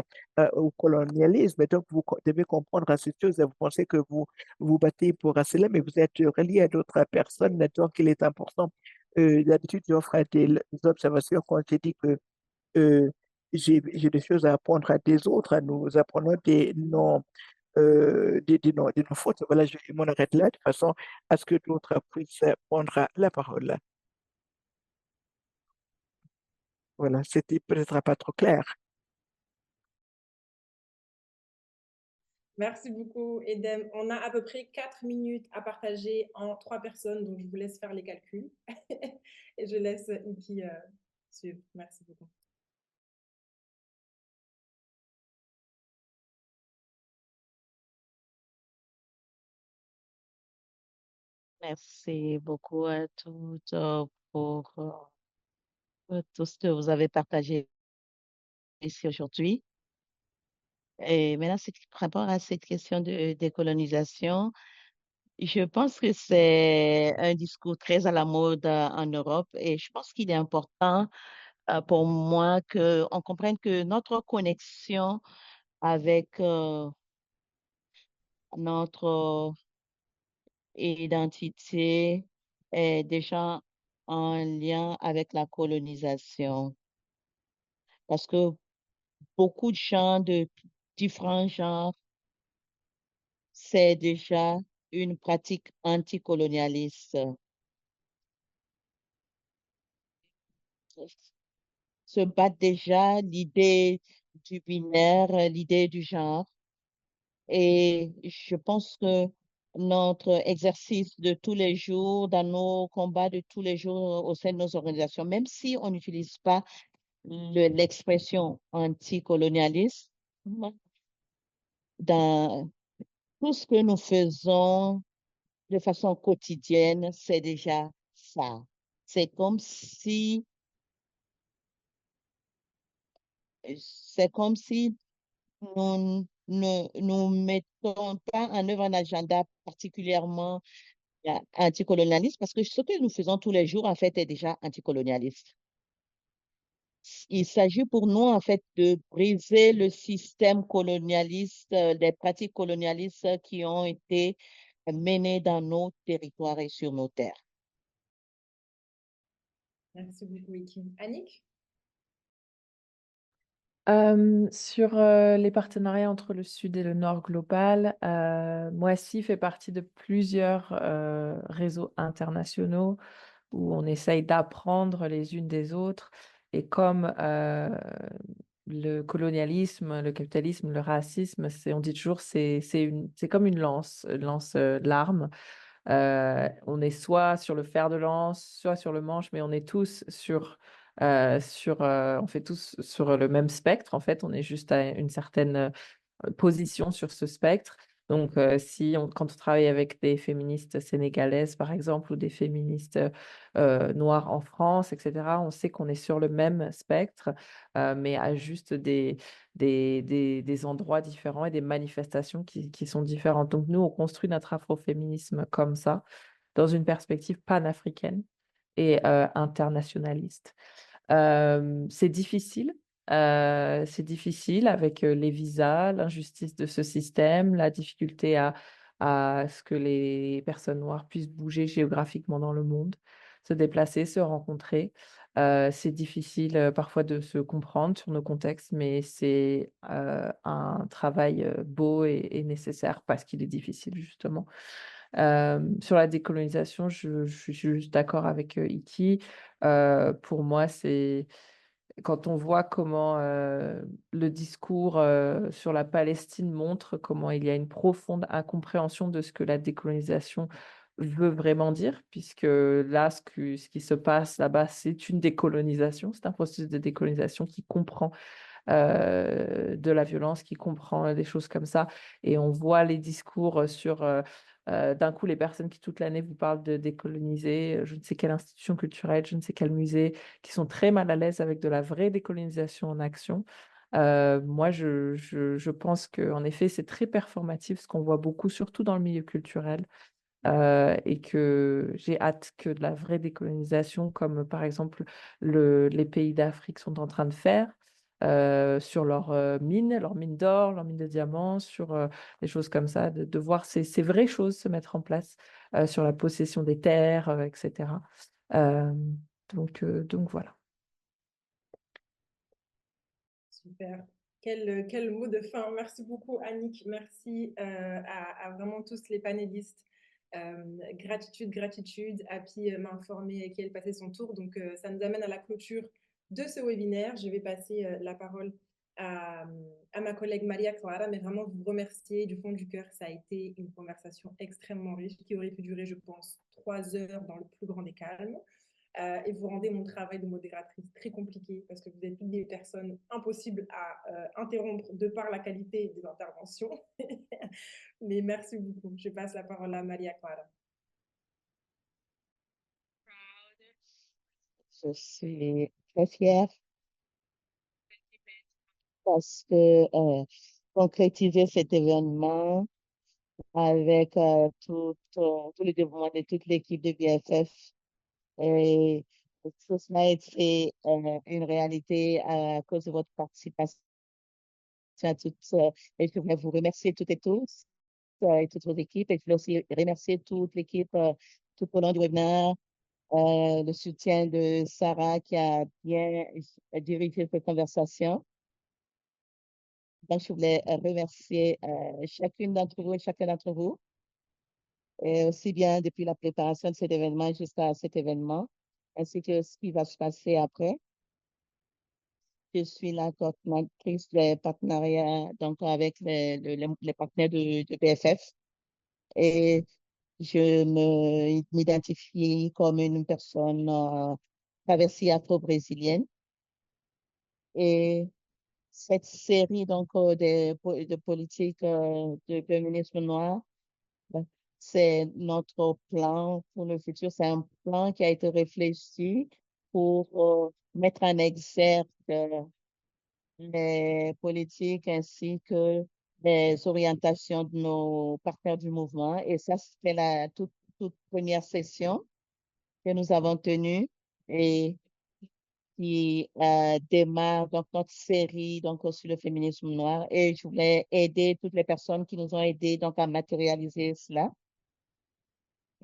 au colonialisme. Donc, vous devez comprendre cette chose. Vous pensez que vous vous battez pour cela, mais vous êtes relié à d'autres personnes. Donc, il est important. D'habitude, j'offre des observations quand je dis que euh, j'ai des choses à apprendre à des autres. Nous apprenons des noms de nos fautes. Voilà, je m'en arrête là de façon à ce que d'autres puissent prendre la parole. Voilà, c'était peut-être pas trop clair. Merci beaucoup, Edem. On a à peu près 4 minutes à partager en 3 personnes, donc je vous laisse faire les calculs. Et je laisse Iki suivre. Merci beaucoup. Merci beaucoup à toutes pour tout ce que vous avez partagé ici aujourd'hui. Et maintenant, par rapport à cette question de décolonisation, je pense que c'est un discours très à la mode en Europe et je pense qu'il est important pour moi qu'on comprenne que notre connexion avec notre identité est déjà en lien avec la colonisation. Parce que beaucoup de gens de différents genres, c'est déjà une pratique anticolonialiste. Se battent déjà l'idée du binaire, l'idée du genre. Et je pense que notre exercice de tous les jours, dans nos combats de tous les jours au sein de nos organisations, même si on n'utilise pas l'expression anticolonialisme, dans tout ce que nous faisons de façon quotidienne, c'est déjà ça. C'est comme si, nous ne nous mettons pas en œuvre un agenda particulièrement anticolonialiste, parce que ce que nous faisons tous les jours, en fait, est déjà anticolonialiste. Il s'agit pour nous, en fait, de briser le système colonialiste, des pratiques colonialistes qui ont été menées dans nos territoires et sur nos terres. Merci beaucoup, Iki. Annick? Sur les partenariats entre le Sud et le Nord global, Moissy fait partie de plusieurs réseaux internationaux où on essaye d'apprendre les unes des autres. Et comme le colonialisme, le capitalisme, le racisme, on dit toujours c'est comme une lance l'arme. On est soit sur le fer de lance, soit sur le manche, mais on est tous on fait tous sur le même spectre. En fait, on est juste à une certaine position sur ce spectre. Donc, quand on travaille avec des féministes sénégalaises, par exemple, ou des féministes noires en France, etc., on sait qu'on est sur le même spectre, mais à juste des endroits différents et des manifestations qui sont différentes. Donc, nous, on construit notre afroféminisme comme ça, dans une perspective panafricaine et internationaliste. C'est difficile. C'est difficile avec les visas, l'injustice de ce système, la difficulté à ce que les personnes noires puissent bouger géographiquement dans le monde, se déplacer, se rencontrer. C'est difficile parfois de se comprendre sur nos contextes, mais c'est un travail beau et nécessaire parce qu'il est difficile, justement. Sur la décolonisation, je suis juste d'accord avec Iki. Pour moi, c'est quand on voit comment le discours sur la Palestine montre comment il y a une profonde incompréhension de ce que la décolonisation veut vraiment dire, puisque là, ce qui se passe là-bas, c'est une décolonisation, c'est un processus de décolonisation qui comprend de la violence, qui comprend des choses comme ça. Et on voit les discours sur, d'un coup, les personnes qui toute l'année vous parlent de décoloniser, je ne sais quelle institution culturelle, je ne sais quel musée, qui sont très mal à l'aise avec de la vraie décolonisation en action. Moi, je pense qu'en effet, c'est très performatif, ce qu'on voit beaucoup, surtout dans le milieu culturel. Et que j'ai hâte que de la vraie décolonisation, comme par exemple les pays d'Afrique sont en train de faire sur leurs mines d'or, leurs mines de diamants, sur des choses comme ça, de voir ces vraies choses se mettre en place sur la possession des terres, etc. Euh, donc voilà. Super. Quel mot de fin. Merci beaucoup, Annick. Merci à vraiment tous les panélistes. Gratitude. Happy m'a informé qu'elle passait son tour. Donc, ça nous amène à la clôture de ce webinaire. Je vais passer la parole à ma collègue Maria Clara, mais vraiment vous remercier du fond du cœur. Ça a été une conversation extrêmement riche qui aurait pu durer, je pense, 3 heures dans le plus grand des calmes. Et vous rendez mon travail de modératrice très compliqué parce que vous êtes toutes des personnes impossibles à interrompre de par la qualité des interventions. Mais merci beaucoup. Je passe la parole à Maria Clara. Je suis très fière parce que concrétiser cet événement avec tout le développement de toute l'équipe de BFF, et tout cela a été une réalité à cause de votre participation à toutes. Et je voudrais vous remercier toutes et tous et toutes vos équipes. Et je voulais aussi remercier toute l'équipe tout au long du webinaire, le soutien de Sarah qui a bien dirigé cette conversation. Donc, je voulais remercier chacune d'entre vous et chacun d'entre vous, et aussi bien depuis la préparation de cet événement jusqu'à cet événement, ainsi que ce qui va se passer après. Je suis la coordinatrice des partenariats donc avec les partenaires de BFF. et je m'identifie comme une personne traversée afro-brésilienne. Et cette série donc de politiques de féminisme noir, ben, c'est notre plan pour le futur. C'est un plan qui a été réfléchi pour mettre en exergue les politiques ainsi que les orientations de nos partenaires du mouvement. Et ça, c'était la toute première session que nous avons tenue et qui démarre donc notre série donc sur le féminisme noir. Et je voulais aider toutes les personnes qui nous ont aidés donc à matérialiser cela.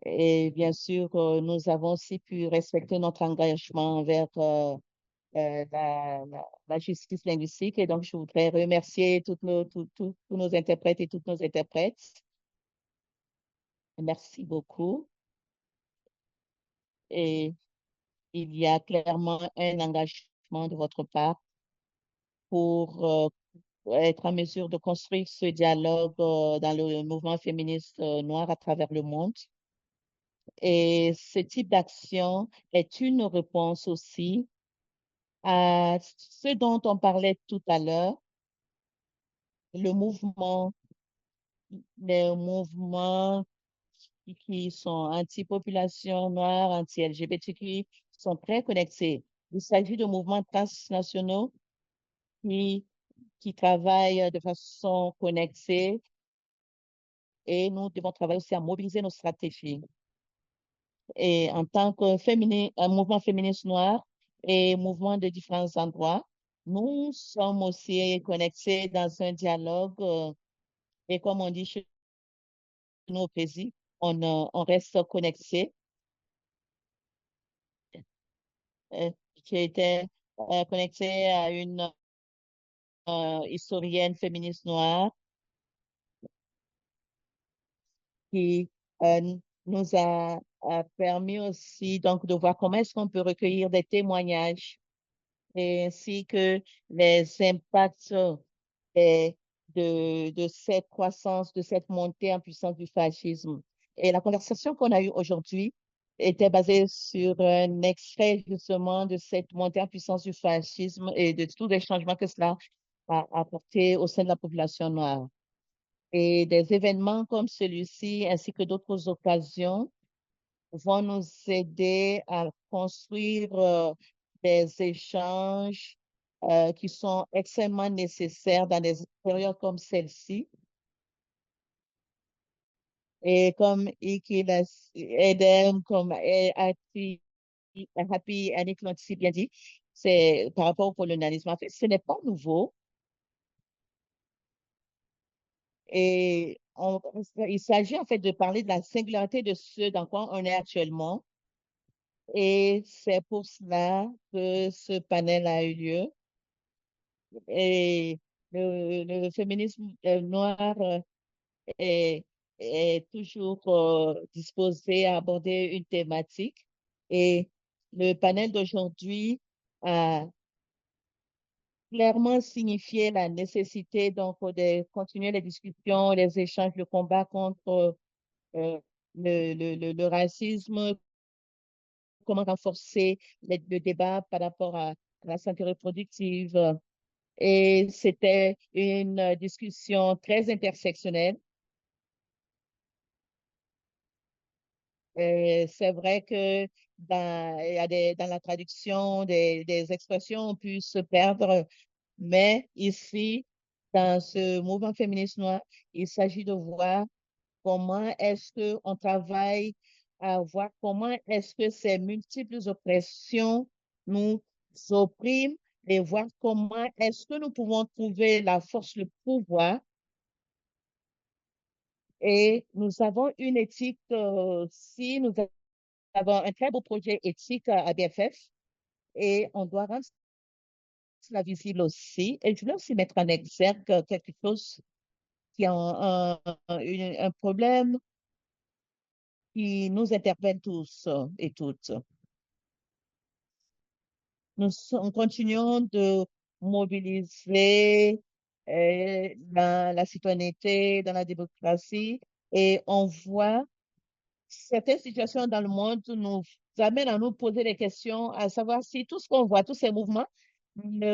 Et bien sûr, nous avons aussi pu respecter notre engagement envers la justice linguistique. Et donc, je voudrais remercier tous nos interprètes et toutes nos interprètes. Merci beaucoup. Et il y a clairement un engagement de votre part pour être en mesure de construire ce dialogue dans le mouvement féministe noir à travers le monde. Et ce type d'action est une réponse aussi à ce dont on parlait tout à l'heure, le mouvement, les mouvements qui sont anti-population noire, anti-LGBTQ, sont très connectés. Il s'agit de mouvements transnationaux qui, qui travaillent de façon connectée et nous devons travailler aussi à mobiliser nos stratégies. Et en tant que un mouvement féministe noir et mouvement de différents endroits, nous sommes aussi connectés dans un dialogue et comme on dit chez nous au Brésil, on reste connectés. J'ai été connectée à une historienne féministe noire qui nous a permis aussi donc de voir comment est-ce qu'on peut recueillir des témoignages et ainsi que les impacts de cette croissance, de cette montée en puissance du fascisme. Et la conversation qu'on a eue aujourd'hui était basée sur un extrait justement de cette montée en puissance du fascisme et de tous les changements que cela a apporté au sein de la population noire. Et des événements comme celui-ci, ainsi que d'autres occasions, vont nous aider à construire des échanges qui sont extrêmement nécessaires dans des périodes comme celle-ci. Et comme Eden, comme Happy Annick l'ont si bien dit, c'est par rapport au colonialisme. En fait, ce n'est pas nouveau. Et il s'agit en fait de parler de la singularité de ce dans quoi on est actuellement. Et c'est pour cela que ce panel a eu lieu. Et le féminisme noir est, est toujours disposé à aborder une thématique. Et le panel d'aujourd'hui a clairement signifié la nécessité donc de continuer les discussions, les échanges, le combat contre euh, le racisme, comment renforcer le débat par rapport à la santé reproductive. Et c'était une discussion très intersectionnelle. C'est vrai que il y a dans la traduction, des expressions ont pu se perdre, mais ici, dans ce mouvement féministe noir, il s'agit de voir comment est-ce qu'on travaille à voir comment est-ce que ces multiples oppressions nous oppriment et voir comment est-ce que nous pouvons trouver la force, le pouvoir. Et nous avons une éthique, si nous avons un très beau projet éthique à BFF et on doit rendre cela visible aussi. Et je voulais aussi mettre en exergue quelque chose qui est un problème qui nous interpelle tous et toutes. Nous continuons de mobiliser dans la citoyenneté, dans la démocratie, Et on voit certaines situations dans le monde nous amènent à nous poser des questions, à savoir si tout ce qu'on voit, tous ces mouvements,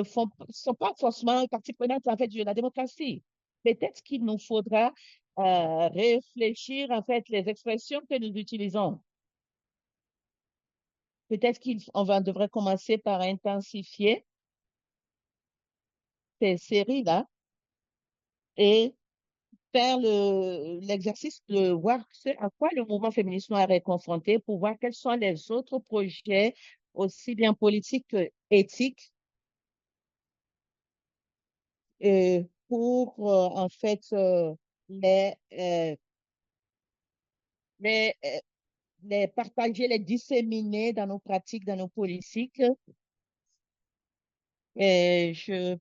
sont pas forcément partie prenante en fait de la démocratie. Peut-être qu'il nous faudra réfléchir en fait les expressions que nous utilisons. Peut-être devrait commencer par intensifier ces séries-là et faire l'exercice de voir à quoi le mouvement féministe noir est confronté pour voir quels sont les autres projets, aussi bien politiques que éthiques, pour en fait les, euh, les, euh, les partager, les disséminer dans nos pratiques, dans nos politiques. Et je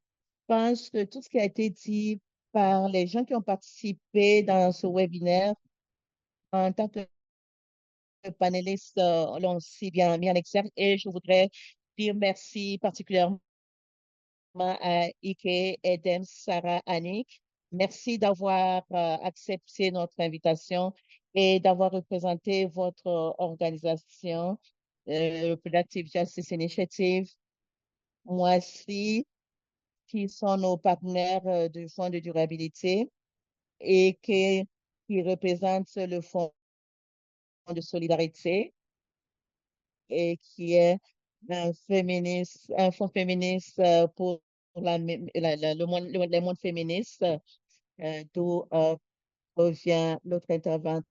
pense que tout ce qui a été dit par les gens qui ont participé dans ce webinaire en tant que panélistes l'ont si bien mis en exergue et je voudrais dire merci particulièrement à Ike, Edem, Sarah, Annick. Merci d'avoir accepté notre invitation et d'avoir représenté votre organisation, Reproductive Justice Initiative. Moi aussi, qui sont nos partenaires du Fonds de durabilité et qui représentent le Fonds de solidarité et qui est un fonds féministe pour les mondes féministes, d'où revient l'autre interventrice.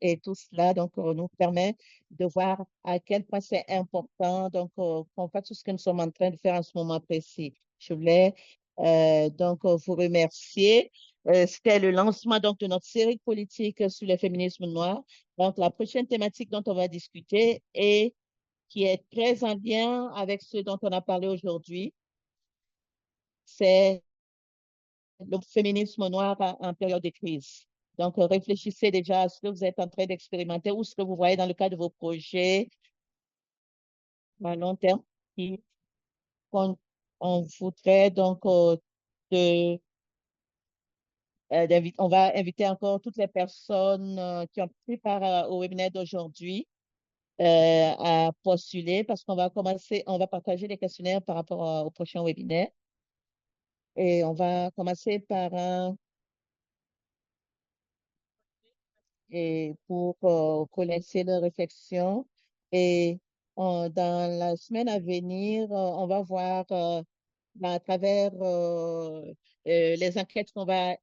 Et tout cela donc, nous permet de voir à quel point c'est important donc, qu'on fasse tout ce que nous sommes en train de faire en ce moment précis. Je voulais donc vous remercier. C'était le lancement donc, de notre série politique sur le féminisme noir. Donc, la prochaine thématique dont on va discuter et qui est très en lien avec ce dont on a parlé aujourd'hui, c'est le féminisme noir en période de crise. Donc, réfléchissez déjà à ce que vous êtes en train d'expérimenter ou ce que vous voyez dans le cadre de vos projets à long terme. On voudrait donc on va inviter encore toutes les personnes qui ont pris part au webinaire d'aujourd'hui à postuler parce qu'on va on va partager les questionnaires par rapport au prochain webinaire. Et on va commencer par pour connaître leurs réflexions. Et dans la semaine à venir, on va voir à travers les enquêtes qu'on va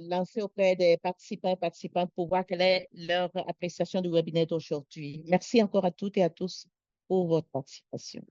lancer auprès des participants et participantes pour voir quelle est leur appréciation du webinaire d'aujourd'hui. Merci encore à toutes et à tous pour votre participation.